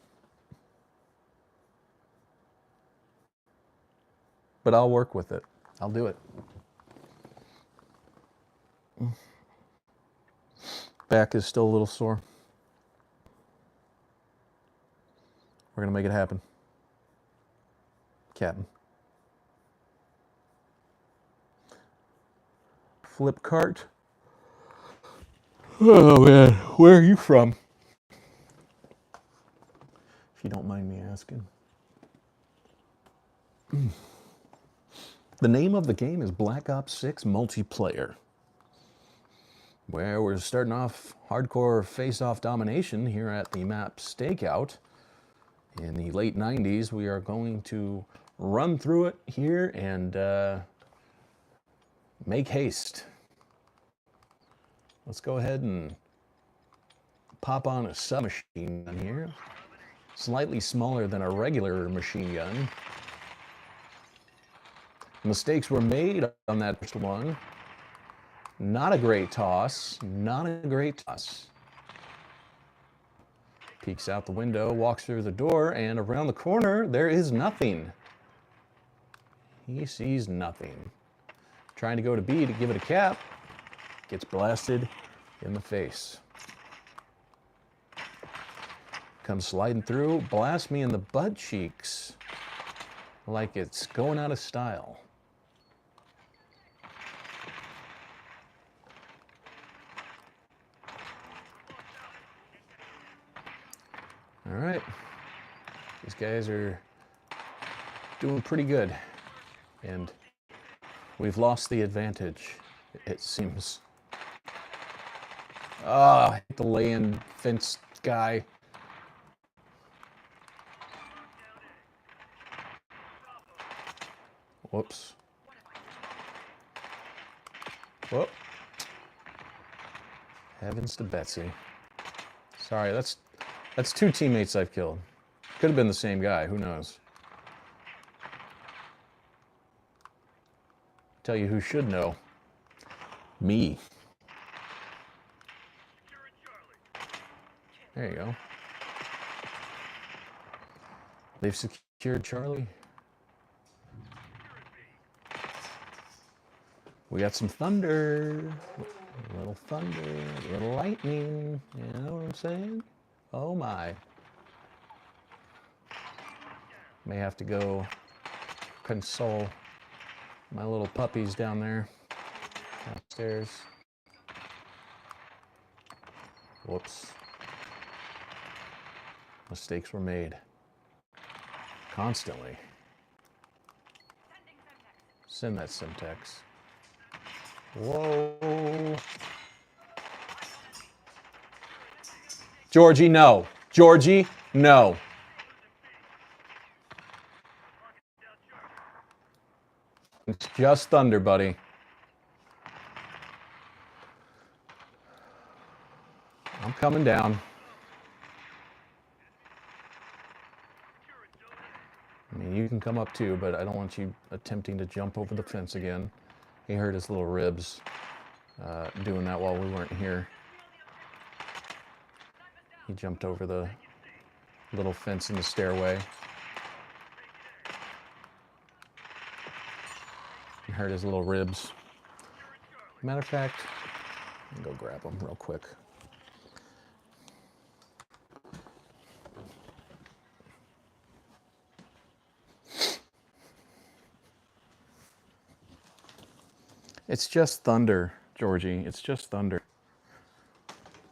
But I'll work with it. I'll do it. Back is still a little sore. We're going to make it happen. Captain. Flipkart. Oh, man. Where are you from? If you don't mind me asking. The name of the game is Black Ops 6 Multiplayer, where we're starting off hardcore face-off domination here at the map Stakeout. In the late 90s, we are going to run through it here and make haste. Let's go ahead and pop on a submachine gun here. Slightly smaller than a regular machine gun. Mistakes were made on that first one. Not a great toss. Not a great toss. Peeks out the window, walks through the door, and around the corner, there is nothing. He sees nothing. Trying to go to B to give it a cap. Gets blasted in the face. Comes sliding through, blasts me in the butt cheeks like it's going out of style. All right, these guys are doing pretty good, and we've lost the advantage, it seems. Ah, I hit the lay-in fence guy. Whoops. Whoop. Heavens to Betsy. Sorry, that's two teammates I've killed. Could have been the same guy, who knows? Tell you who should know. Me. There you go. They've secured Charlie. We got some thunder. A little thunder, a little lightning. You know what I'm saying? Oh my. May have to go console my little puppies down there, downstairs. Whoops. Mistakes were made. Constantly. Send that Simtex. Whoa. Georgie, no. Georgie, no. It's just thunder, buddy. I'm coming down. I mean, you can come up too, but I don't want you attempting to jump over the fence again. He hurt his little ribs doing that while we weren't here. He jumped over the little fence in the stairway. He hurt his little ribs. Matter of fact, I'll go grab him real quick. It's just thunder, Georgie. It's just thunder.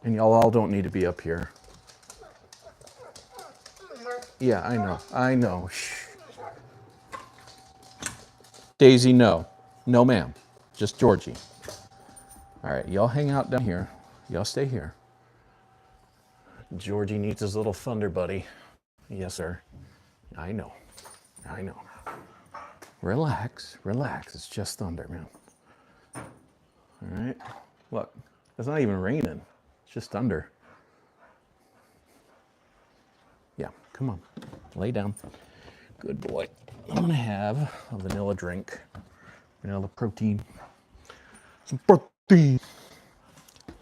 And y'all all don't need to be up here. Yeah, I know. I know. Shh. Daisy, no. No, ma'am. Just Georgie. All right, y'all hang out down here. Y'all stay here. Georgie needs his little thunder buddy. Yes, sir. I know. I know. Relax. Relax. It's just thunder, man. All right. Look, it's not even raining. It's just thunder. Yeah, come on. Lay down. Good boy. I'm going to have a vanilla drink. Vanilla protein. Some protein.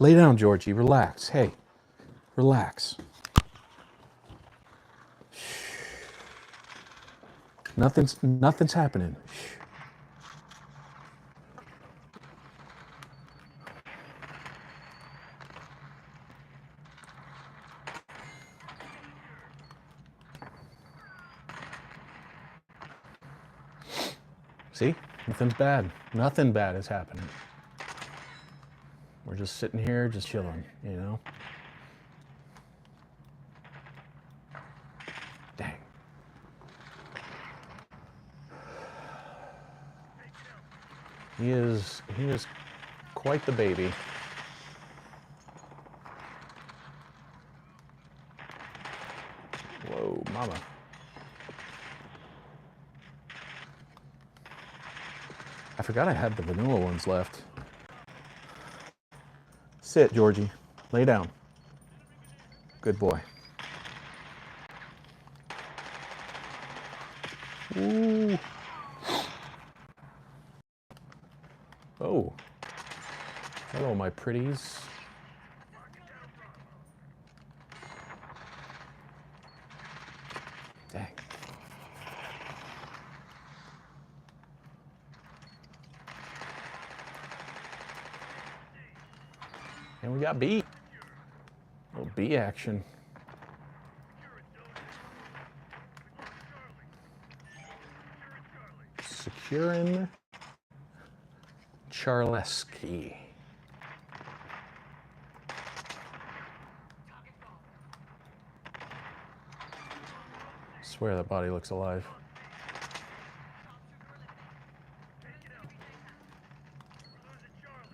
Lay down, Georgie. Relax. Hey, relax. Shh. Nothing's happening. Shh. See? Nothing's bad. Nothing bad is happening. We're just sitting here, just chilling, you know? Dang. He is quite the baby. Whoa, mama. I forgot I had the vanilla ones left. Sit, Georgie. Lay down. Good boy. Ooh. Oh. Hello, my pretties. Dang. And we got B. A little B action. Securing Charleski. I swear that body looks alive.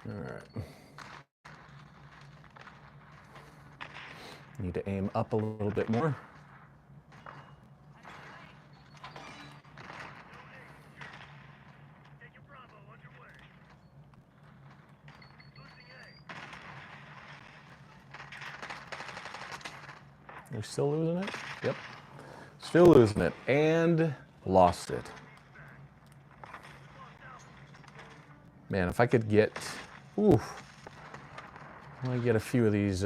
All right. Need to aim up a little bit more. We're still losing it? Yep. Still losing it. And lost it. Man, if I could get... Ooh. I want to get a few of these...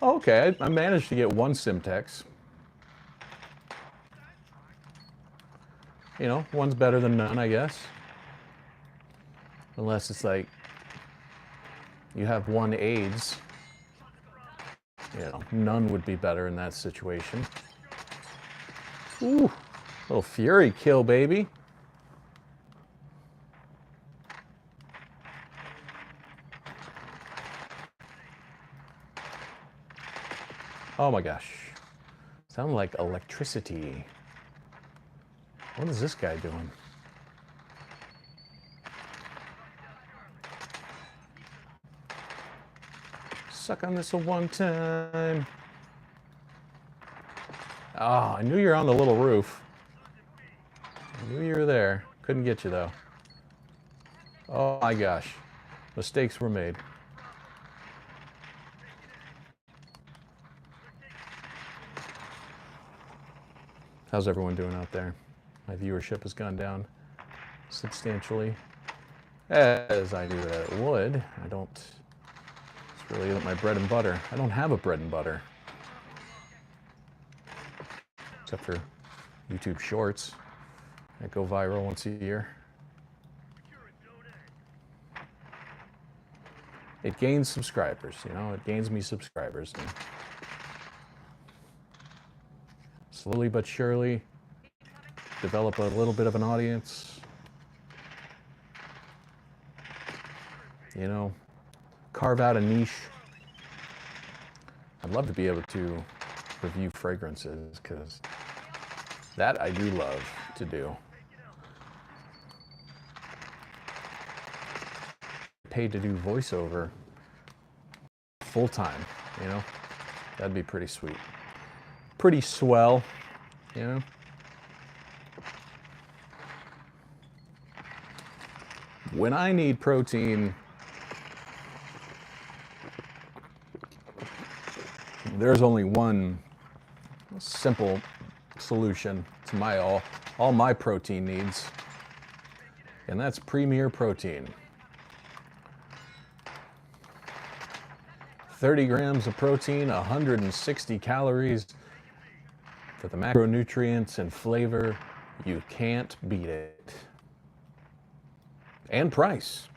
Oh, okay, I managed to get one Simtex. You know, one's better than none, I guess. Unless it's like... You have one AIDS. You know, none would be better in that situation. Ooh, little fury kill, baby. Oh my gosh. Sound like electricity. What is this guy doing? Suck on this a one time. Oh, I knew you were on the little roof. I knew you were there. Couldn't get you though. Oh my gosh. Mistakes were made. How's everyone doing out there? My viewership has gone down substantially, as I knew that it would. I don't, it's really my bread and butter. I don't have a bread and butter. Except for YouTube Shorts that go viral once a year. It gains subscribers, you know, it gains me subscribers. And slowly but surely, develop a little bit of an audience. You know, carve out a niche. I'd love to be able to review fragrances, because that I do love to do. Paid to do voiceover full time, you know, that'd be pretty sweet. Pretty swell, you know. When I need protein, there's only one simple solution to all my protein needs, and that's Premier Protein. 30 grams of protein, 160 calories. For the macronutrients and flavor, you can't beat it. And price.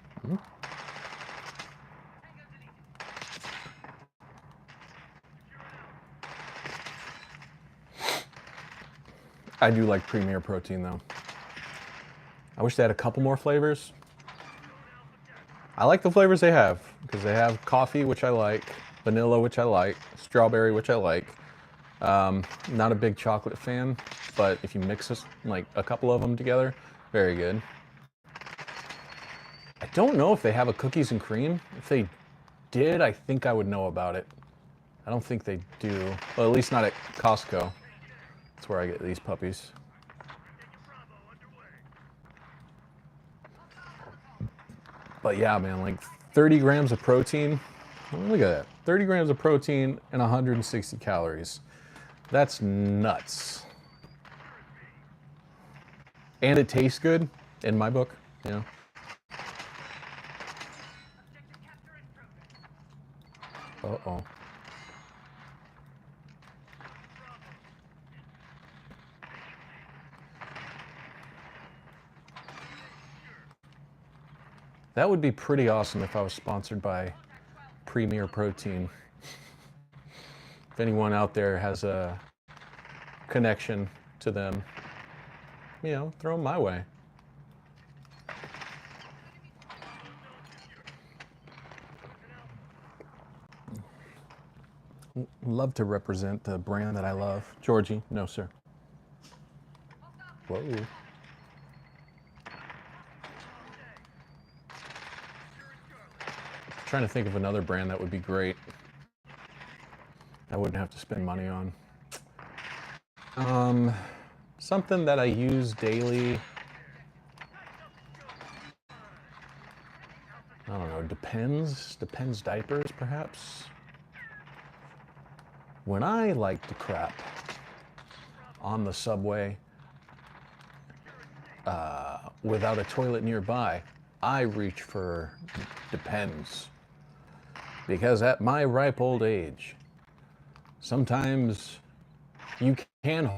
I do like Premier Protein though. I wish they had a couple more flavors. I like the flavors they have, because they have coffee, which I like, vanilla, which I like, strawberry, which I like. Not a big chocolate fan, but if you mix this, like a couple of them together, very good. I don't know if they have a cookies and cream. If they did, I think I would know about it. I don't think they do. Well, at least not at Costco. That's where I get these puppies. But yeah, man, like 30 grams of protein. Look at that. 30 grams of protein and 160 calories. That's nuts. And it tastes good, in my book, you know. Uh-oh. That would be pretty awesome if I was sponsored by Premier Protein. If anyone out there has a connection to them, you know, throw them my way. Love to represent the brand that I love. Georgie, no sir. Whoa. Trying to think of another brand that would be great. I wouldn't have to spend money on. Something that I use daily. I don't know, depends. Depends diapers, perhaps. When I like to crap on the subway without a toilet nearby, I reach for Depends. Because at my ripe old age, sometimes you can,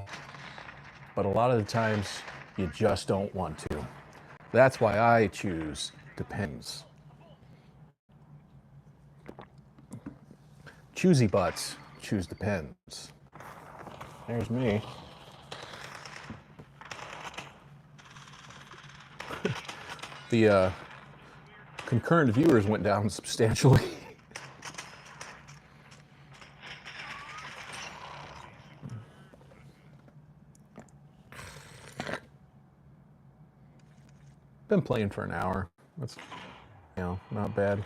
but a lot of the times you just don't want to. That's why I choose Depends. Choosy butts choose Depends. There's me. The concurrent viewers went down substantially. Been playing for an hour. That's, you know, not bad.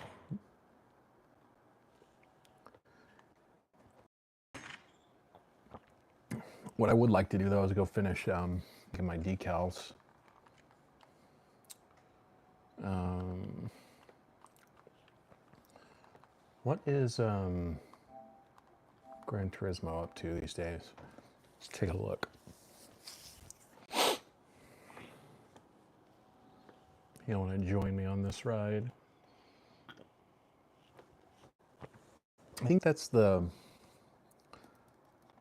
What I would like to do though is go finish get my decals. What is Gran Turismo up to these days? Let's take a look. You want to join me on this ride? I think that's the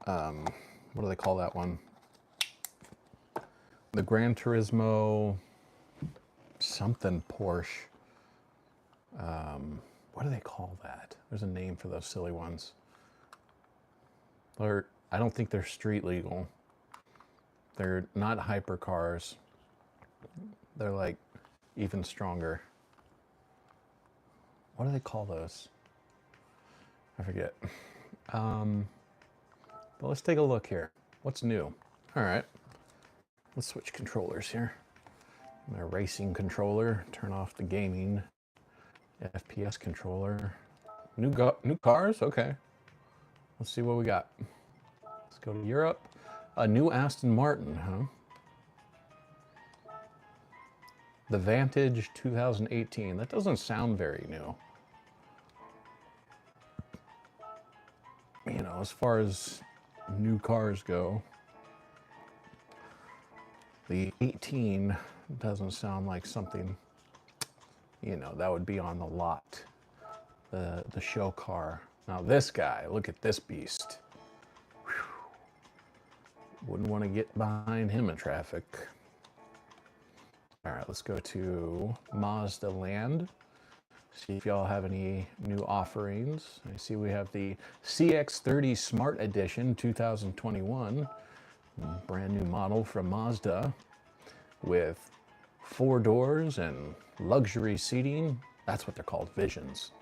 what do they call that one? The Gran Turismo something Porsche. What do they call that? There's a name for those silly ones. I don't think they're street legal. They're not hypercars. They're like even stronger. What do they call those? I forget. But let's take a look here. What's new? All right. Let's switch controllers here. My racing controller. Turn off the gaming. FPS controller. New cars? Okay. Let's see what we got. Let's go to Europe. A new Aston Martin, huh? The Vantage 2018. That doesn't sound very new. You know, as far as new cars go, the 18 doesn't sound like something, you know, that would be on the lot. The show car. Now this guy, look at this beast. Whew. Wouldn't want to get behind him in traffic. All right, let's go to Mazda Land. See if y'all have any new offerings. I see we have the CX-30 Smart Edition 2021. Brand new model from Mazda with 4 doors and luxury seating. That's what they're called, Visions.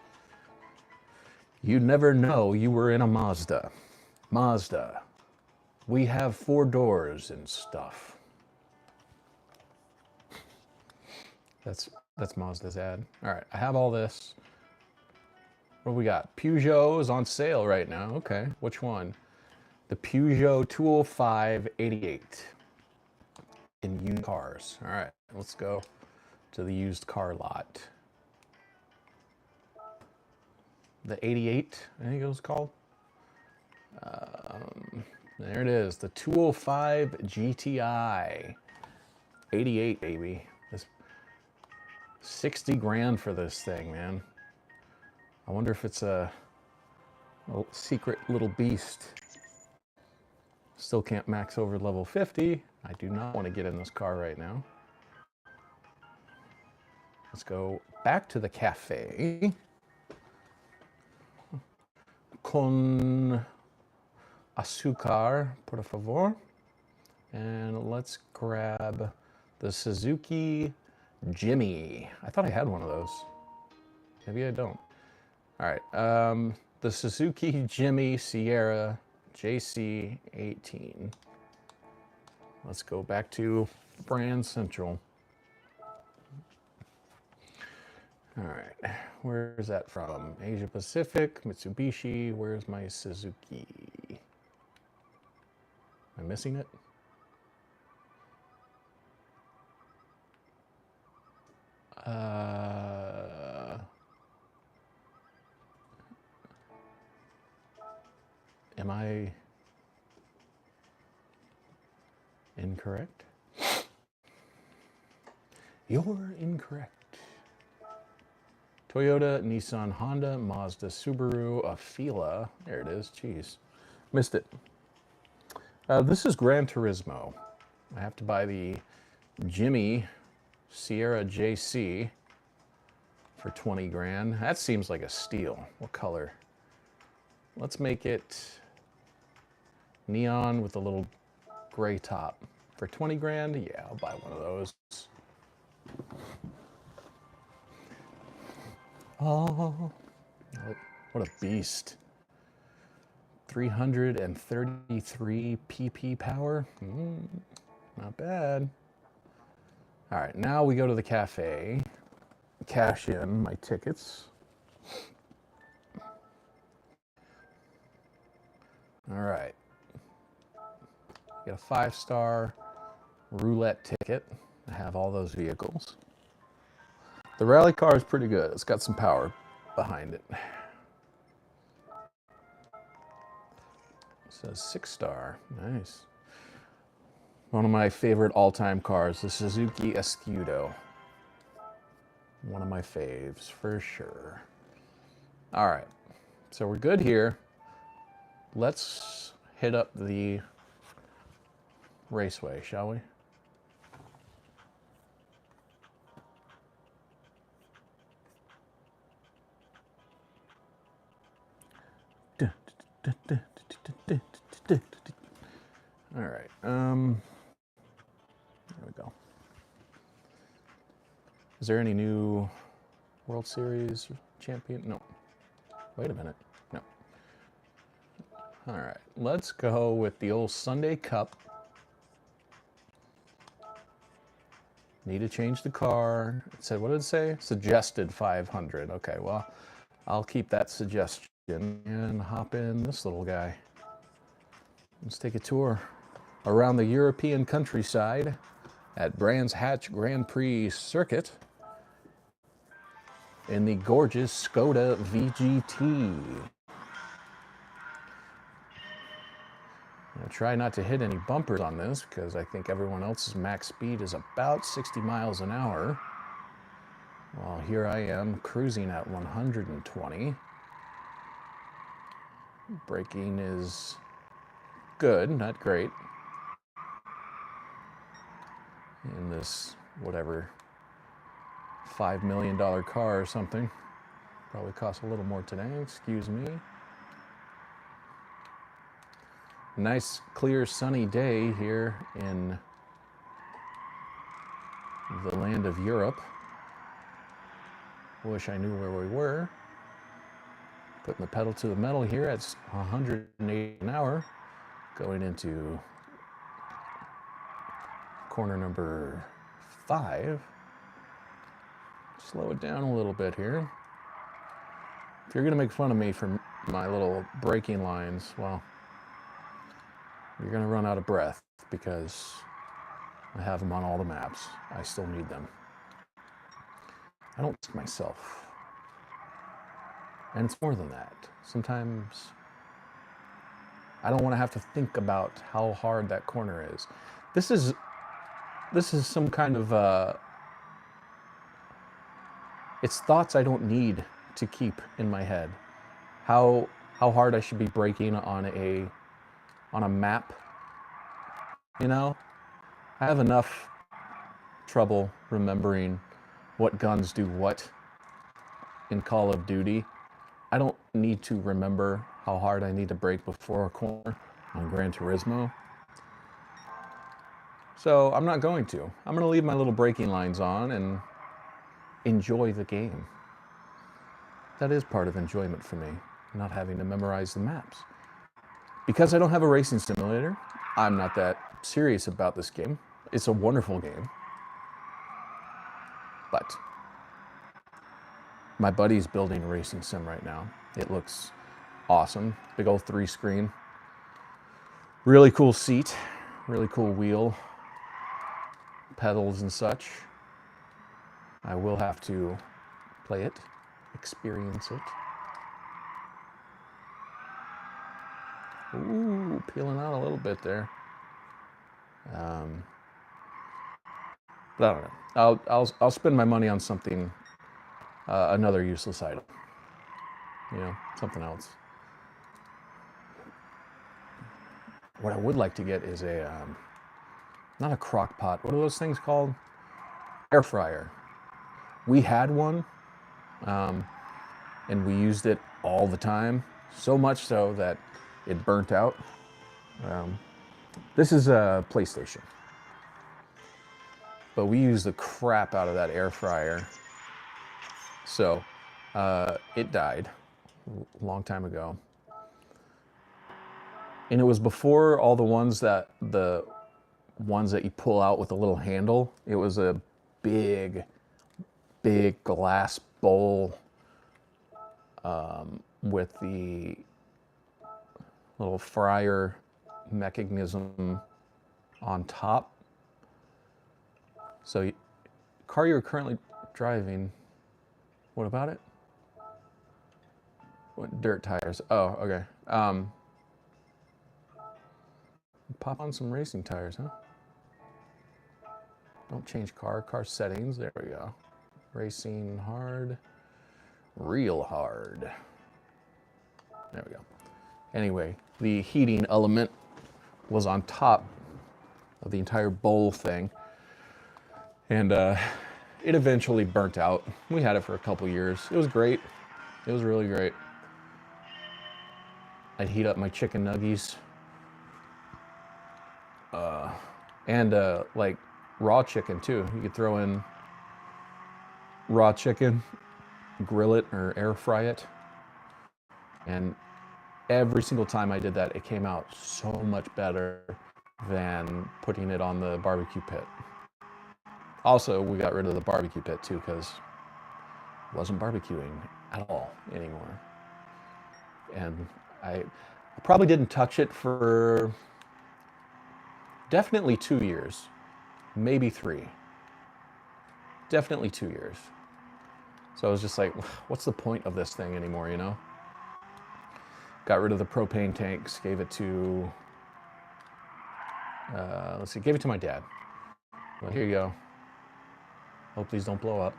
You'd never know you were in a Mazda. Mazda, we have 4 doors and stuff. That's Mazda's ad. All right, I have all this. What do we got? Peugeot is on sale right now. Okay, which one? The Peugeot 205/88 in used cars. All right, let's go to the used car lot. The 88, I think it was called. There it is, the 205 GTI. 88, baby. This 60 grand for this thing, man. I wonder if it's a secret little beast. Still can't max over level 50. I do not want to get in this car right now. Let's go back to the cafe. Con azúcar, por favor. And let's grab the Suzuki Jimmy. I thought I had one of those. Maybe I don't. All right, the Suzuki Jimmy Sierra JC18. Let's go back to Brand Central. All right, where is that from? Asia Pacific, Mitsubishi. Where's my Suzuki? Am I missing it? Am I incorrect? You're incorrect. Toyota, Nissan, Honda, Mazda, Subaru, Afeela. There it is. Jeez. Missed it. This is Gran Turismo. I have to buy the Jimmy Sierra JC for 20 grand. That seems like a steal. What color? Let's make it neon with a little gray top. For 20 grand, yeah, I'll buy one of those. Oh, what a beast. 333 PP power. Not bad. All right, now we go to the cafe, cash in my tickets. All right. Get a 5-star roulette ticket. I have all those vehicles. The rally car is pretty good. It's got some power behind it. It says 6-star. Nice. One of my favorite all-time cars, the Suzuki Escudo. One of my faves, for sure. All right, so we're good here. Let's hit up the raceway, shall we? All right, there we go. Is there any new World Series champion? No. Wait a minute. No. All right, let's go with the old Sunday Cup. Need to change the car. It said, what did it say? Suggested 500. Okay, well, I'll keep that suggestion and hop in this little guy. Let's take a tour around the European countryside at Brands Hatch Grand Prix circuit in the gorgeous Skoda VGT. I'll try not to hit any bumpers on this because I think everyone else's max speed is about 60 miles an hour. Well, here I am cruising at 120. Braking is good, not great. In this, whatever, $5 million car or something. Probably costs a little more today, excuse me. Nice, clear, sunny day here in the land of Europe. Wish I knew where we were. Putting the pedal to the metal here at 180 an hour. Going into corner number 5. Slow it down a little bit here. If you're gonna make fun of me for my little braking lines, well, you're gonna run out of breath because I have them on all the maps. I still need them. I don't trust myself. And it's more than that. Sometimes I don't want to have to think about how hard that corner is. This is some kind of it's thoughts I don't need to keep in my head. How hard I should be braking on a map. You know, I have enough trouble remembering what guns do what in Call of Duty. I don't need to remember how hard I need to brake before a corner on Gran Turismo. So I'm not going to. I'm going to leave my little braking lines on and enjoy the game. That is part of enjoyment for me, not having to memorize the maps. Because I don't have a racing simulator, I'm not that serious about this game. It's a wonderful game. But my buddy's building a racing sim right now. It looks awesome. Big old 3-screen. Really cool seat. Really cool wheel. Pedals and such. I will have to play it, experience it. Ooh, peeling out a little bit there. But I don't know. I'll spend my money on something, another useless item. You know, something else. What I would like to get is a, not a crock pot. What are those things called? Air fryer. We had one, and we used it all the time. So much so that it burnt out. This is a PlayStation. But we use the crap out of that air fryer. So it died a long time ago. And it was before all the ones that you pull out with a little handle. It was a big, big glass bowl with the little fryer mechanism on top. So, car you're currently driving, what about it? What, dirt tires? Oh, okay. Pop on some racing tires, huh? Don't change car settings. There we go. Racing hard, real hard. There we go. Anyway, the heating element was on top of the entire bowl thing, and it eventually burnt out. We had it for a couple years. It was great. It was really great. I'd heat up my chicken nuggies, and like raw chicken too. You could throw in raw chicken, grill it or air fry it, and every single time I did that, it came out so much better than putting it on the barbecue pit. Also, we got rid of the barbecue pit too because it wasn't barbecuing at all anymore. And I probably didn't touch it for definitely 2 years, maybe 3. Definitely 2 years. So I was just like, what's the point of this thing anymore, you know? Got rid of the propane tanks, gave it to, gave it to my dad. Well, here you go. Hope these don't blow up.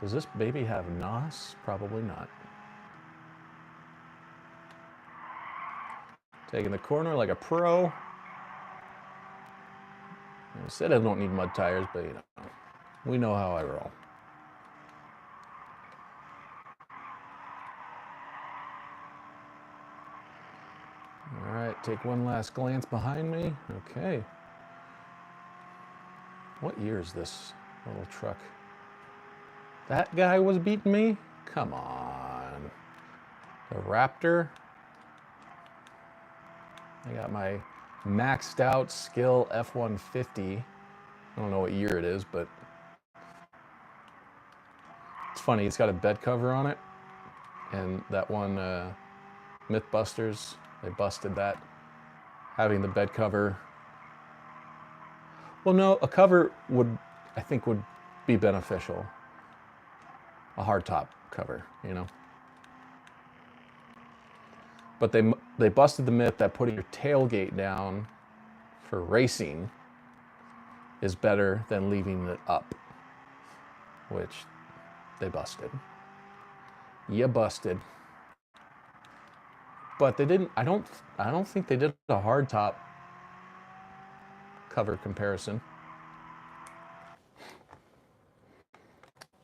Does this baby have NOS? Probably not. Taking the corner like a pro. I said I don't need mud tires, but you know, we know how I roll. All right, take one last glance behind me. Okay. What year is this little truck? That guy was beating me? Come on. The Raptor. I got my maxed out skill F-150. I don't know what year it is, but it's funny. It's got a bed cover on it. And that one, Mythbusters, they busted that. Having the bed cover. Well, no, a cover would, I think, would be beneficial. A hardtop cover, you know. But they busted the myth that putting your tailgate down for racing is better than leaving it up, which they busted. You busted. But they didn't. I don't think they did a hardtop cover comparison.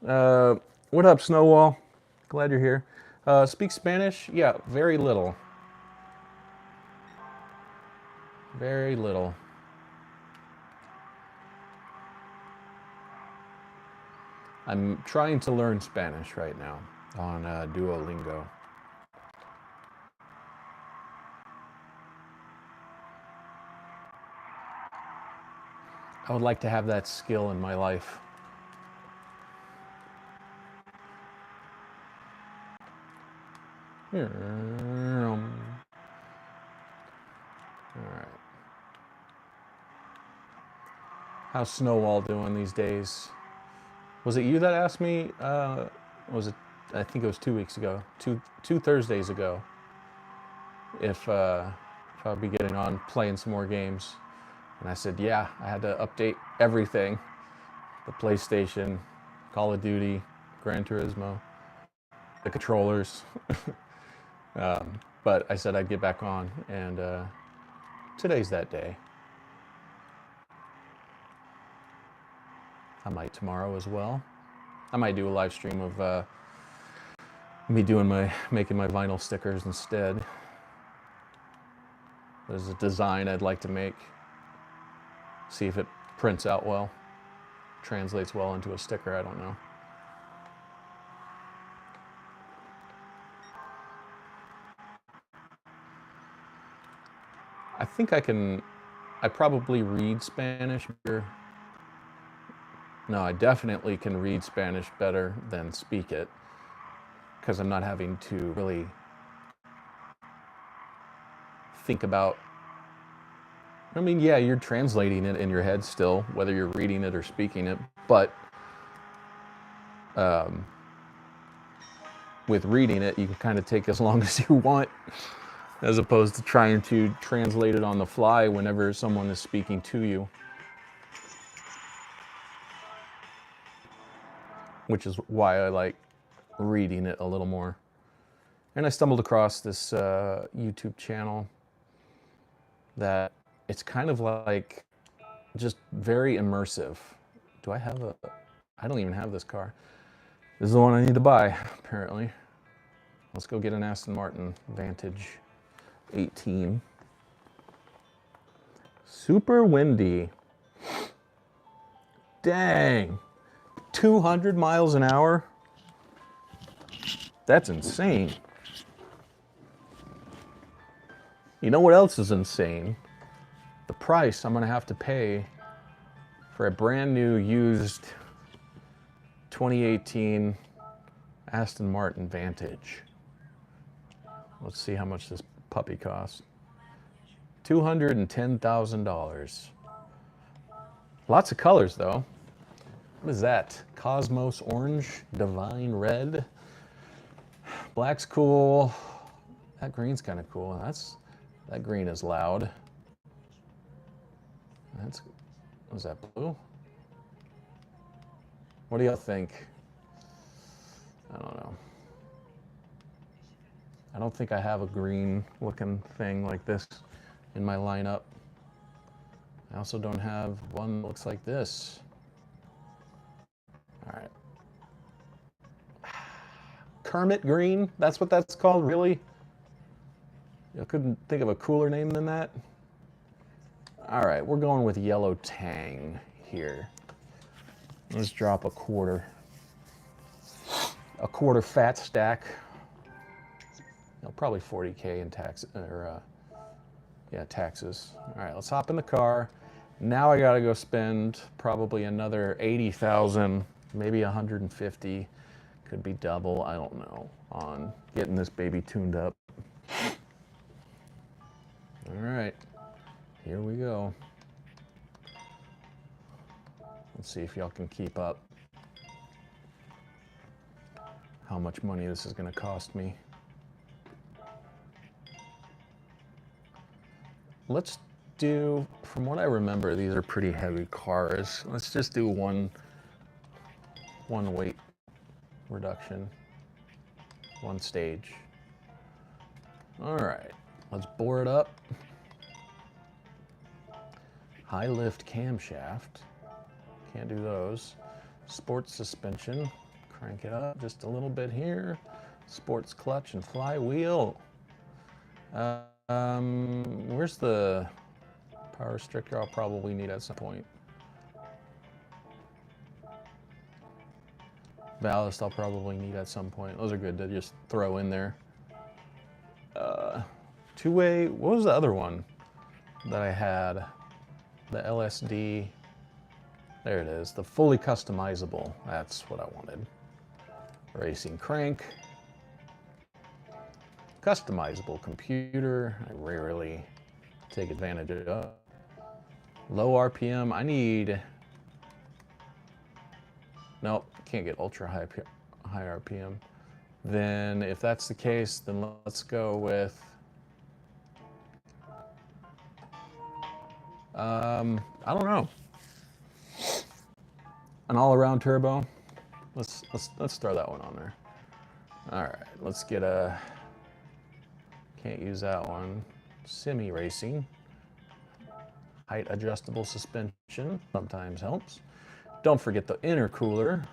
What up, Snowwall? Glad you're here. Speak Spanish? Yeah, very little. Very little. I'm trying to learn Spanish right now on Duolingo. I would like to have that skill in my life. All right. How's Snowwall doing these days? Was it you that asked me? Was it? I think it was 2 weeks ago, two Thursdays ago. If I'd be getting on playing some more games, and I said, yeah, I had to update everything: the PlayStation, Call of Duty, Gran Turismo, the controllers. But I said I'd get back on, and today's that day. I might tomorrow as well. I might do a live stream of me making my vinyl stickers instead. There's a design I'd like to make. See if it prints out well, translates well into a sticker, I don't know. I think I probably read Spanish better. No, I definitely can read Spanish better than speak it, because I'm not having to really think about, I mean, yeah, you're translating it in your head still, whether you're reading it or speaking it, but with reading it, you can kind of take as long as you want, as opposed to trying to translate it on the fly whenever someone is speaking to you. Which is why I like reading it a little more. And I stumbled across this YouTube channel that it's kind of like just very immersive. Do I have a, I don't even have this car. This is the one I need to buy, apparently. Let's go get an Aston Martin Vantage 18. Super windy. Dang. 200 miles an hour? That's insane. You know what else is insane? The price I'm gonna have to pay for a brand new used 2018 Aston Martin Vantage. Let's see how much this puppy costs. $210,000. Lots of colors though. What is that? Cosmos Orange, Divine Red. Black's cool. That green's kind of cool. That green is loud. What is that, blue? What do y'all think? I don't know. I don't think I have a green looking thing like this in my lineup. I also don't have one that looks like this. All right. Kermit green, that's what that's called, really? You couldn't think of a cooler name than that? All right, we're going with yellow tang here. Let's drop a quarter. A quarter fat stack. You know, probably 40K in tax, or yeah, taxes. All right, let's hop in the car. Now I gotta go spend probably another 80,000, maybe 150, could be double, I don't know, on getting this baby tuned up. All right, here we go. Let's see if y'all can keep up. How much money this is gonna cost me. Let's do, from what I remember, these are pretty heavy cars. Let's just do one weight reduction, one stage. All right, let's bore it up. High lift camshaft, can't do those. Sports suspension, crank it up just a little bit here. Sports clutch and flywheel. Where's the power restrictor? I'll probably need at some point. Ballast I'll probably need at some point. Those are good to just throw in there. Two-way, what was the other one that I had? The LSD, there it is, the fully customizable. That's what I wanted. Racing crank. Customizable computer, I rarely take advantage of. Low RPM, I need, nope, can't get ultra high RPM. Then if that's the case, then let's go with, I don't know. An all-around turbo. Let's throw that one on there. All right, let's get a, can't use that one. Semi racing. Height adjustable suspension sometimes helps. Don't forget the intercooler.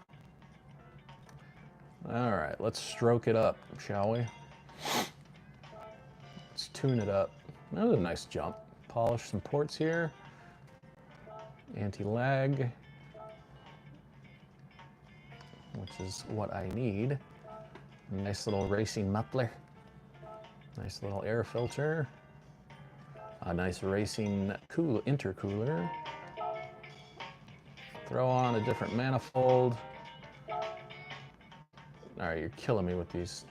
All right, let's stroke it up, shall we? Let's tune it up. That was a nice jump. Polish some ports here. Anti-lag, which is what I need. Nice little racing muffler. Nice little air filter. A nice racing intercooler. Throw on a different manifold. All right, you're killing me with these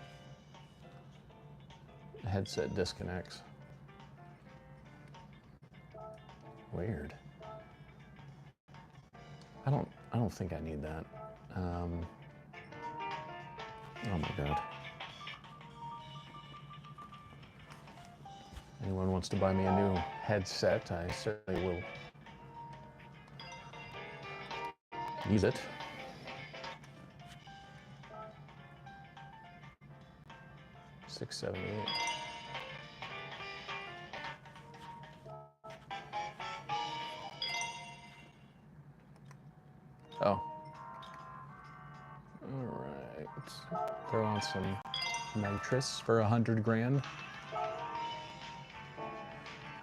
headset disconnects. Weird. I don't think I need that. Oh my God. Anyone wants to buy me a new headset, I certainly will use it. $678. Oh. All right. Throw on some nitrous for 100 grand.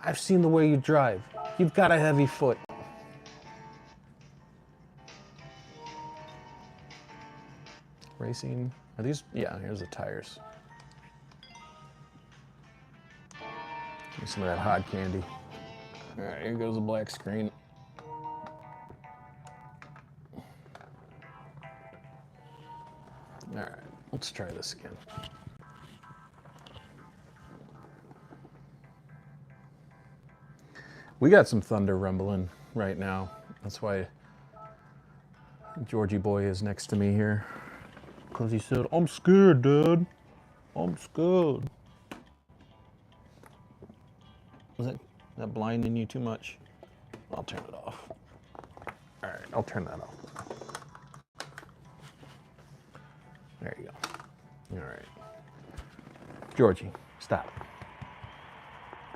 I've seen the way you drive. You've got a heavy foot. Racing. Are these? Yeah, here's the tires. Give me some of that hot candy. All right, here goes the black screen. All right, let's try this again. We got some thunder rumbling right now. That's why Georgie boy is next to me here. Because he said, I'm scared, Dad. I'm scared. Is that blinding you too much? I'll turn it off. All right, I'll turn that off. There you go. All right. Georgie, stop.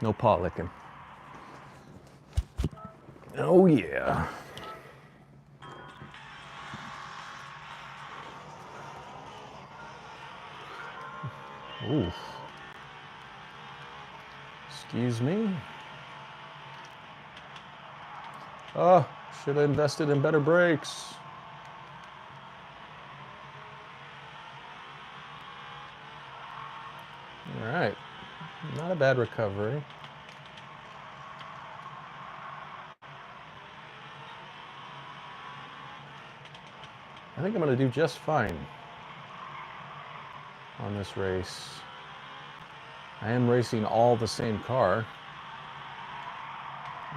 No paw licking. Oh, yeah. Oof. Excuse me. Oh, should have invested in better brakes. All right. Not a bad recovery. I think I'm going to do just fine on this race. I am racing all the same car.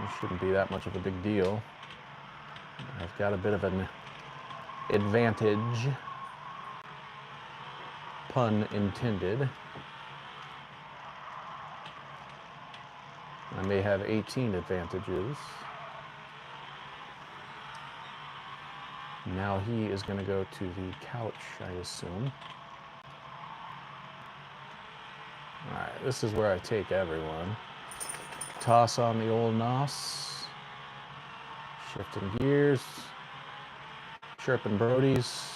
It shouldn't be that much of a big deal. I've got a bit of an advantage, pun intended. I may have 18 advantages. Now he is going to go to the couch, I assume. All right, this is where I take everyone. Toss on the old NOS. Shifting gears. Chirping Brodies.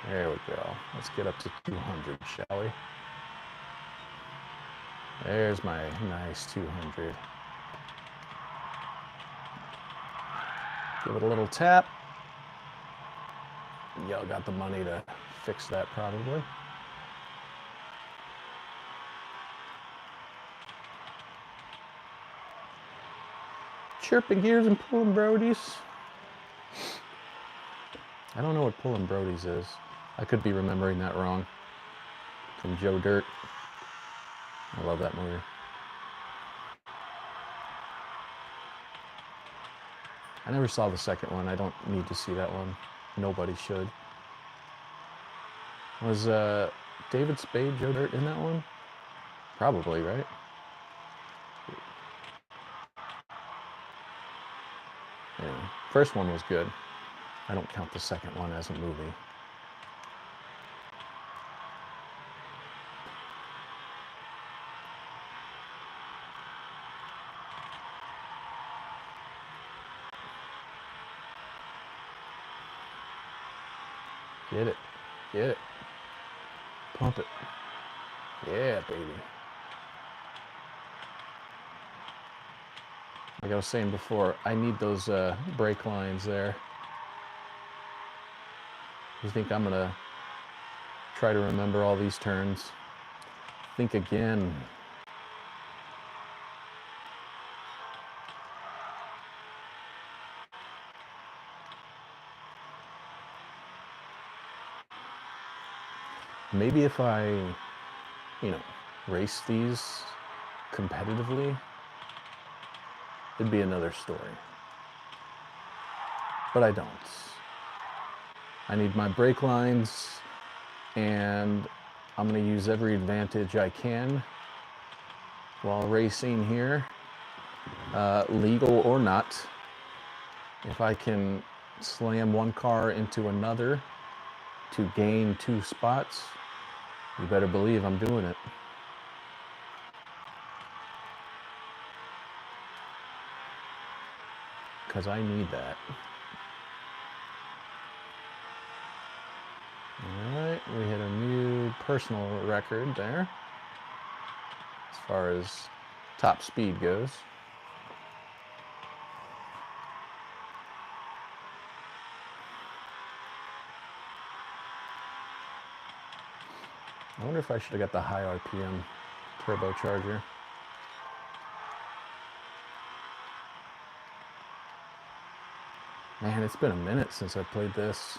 There we go. Let's get up to 200, shall we? There's my nice 200. Give it a little tap. Y'all got the money to fix that, probably. Chirping gears and pulling Brodies. I don't know what pulling Brodies is. I could be remembering that wrong. From Joe Dirt. I love that movie. I never saw the second one. I don't need to see that one. Nobody should. Was David Spade, Joe Dirt in that one? Probably, right? Anyway, first one was good. I don't count the second one as a movie. Get it. Get it. Pump it. Yeah, baby. Like I was saying before, I need those brake lines there. You think I'm going to try to remember all these turns? Think again. Maybe if I, you know, race these competitively, it'd be another story. But I don't. I need my brake lines, and I'm going to use every advantage I can while racing here, legal or not. If I can slam one car into another to gain 2 spots, you better believe I'm doing it. Because I need that. All right, we hit a new personal record there as far as top speed goes. I wonder if I should have got the high RPM turbocharger. Man, it's been a minute since I played this.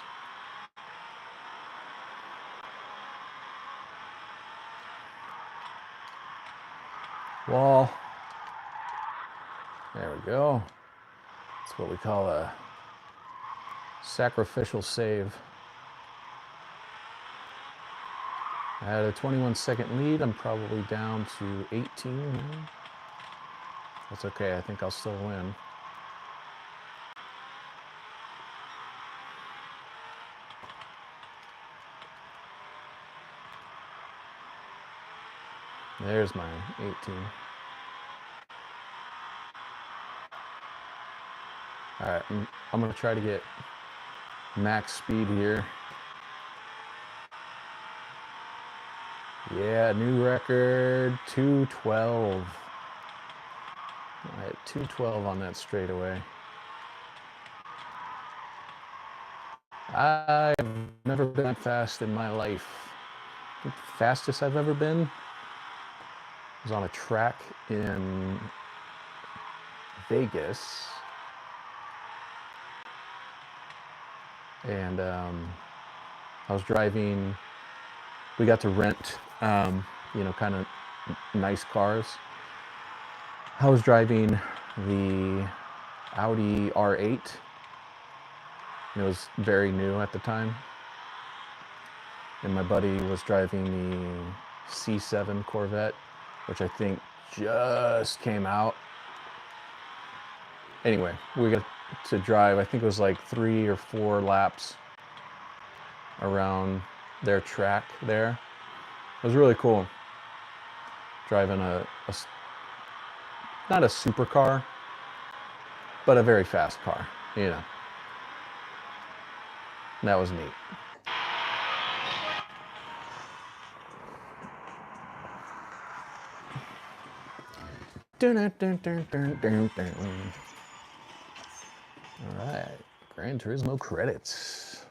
Wall. There we go. That's what we call a sacrificial save. I had a 21-second lead. I'm probably down to 18 now. That's okay. I think I'll still win. There's my 18. All right, I'm going to try to get max speed here. Yeah, new record, 212. I had 212 on that straightaway. I've never been that fast in my life. The fastest I've ever been was on a track in Vegas. And I was driving, we got to rent, you know, kind of nice cars. I was driving the Audi R8. It was very new at the time. And my buddy was driving the C7 Corvette, which I think just came out. Anyway, we got to drive, I think it was like 3 or 4 laps around their track there. It was really cool. Driving not a supercar, but a very fast car, you know. And that was neat. All right, Gran Turismo credits.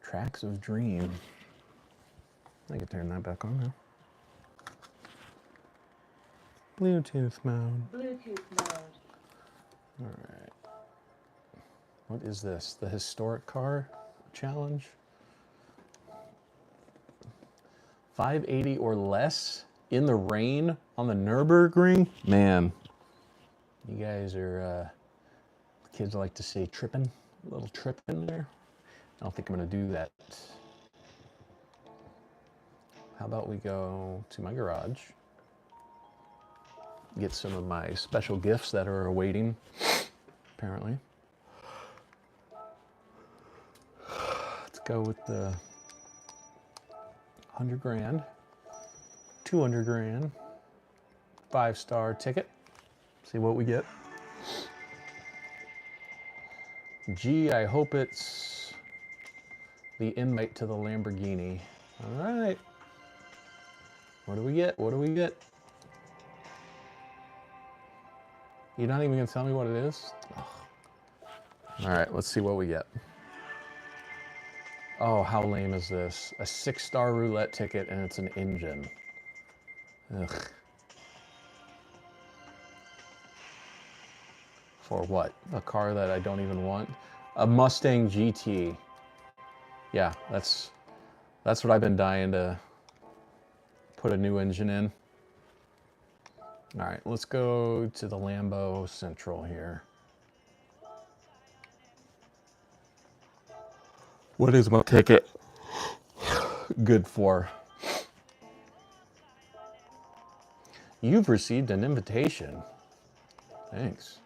Tracks of Dream. I can turn that back on now. Bluetooth mode. Bluetooth mode. All right. What is this? The historic car challenge? 580 or less in the rain on the Nürburgring? Man, you guys are, kids like to say tripping, a little tripping there. I don't think I'm gonna do that. How about we go to my garage, get some of my special gifts that are awaiting, apparently. Let's go with the 100 grand, 200 grand, 5-star ticket. See what we get. Gee, I hope it's the invite to the Lamborghini. All right. What do we get? What do we get? You're not even gonna tell me what it is? Ugh. All right, let's see what we get. Oh, how lame is this? A 6-star roulette ticket and it's an engine. Ugh. For what? A car that I don't even want? A Mustang GT. Yeah, that's what I've been dying to put a new engine in. All right, let's go to the Lambo Central here. What is my ticket good for? You've received an invitation. Thanks.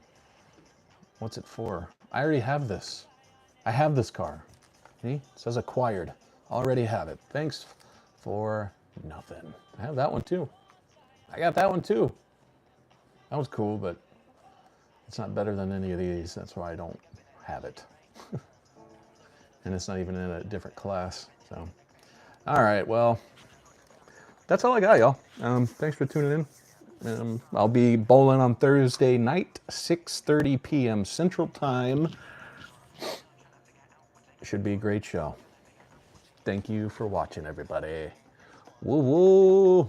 What's it for? I already have this. I have this car. See? It says acquired. Already have it. Thanks for nothing. I have that one too. I got that one too. That was cool, but it's not better than any of these. That's why I don't have it. And it's not even in a different class. So, all right, well, that's all I got, y'all. Thanks for tuning in. I'll be bowling on Thursday night, 6:30 p.m. Central Time. Should be a great show. Thank you for watching, everybody. Woo woo.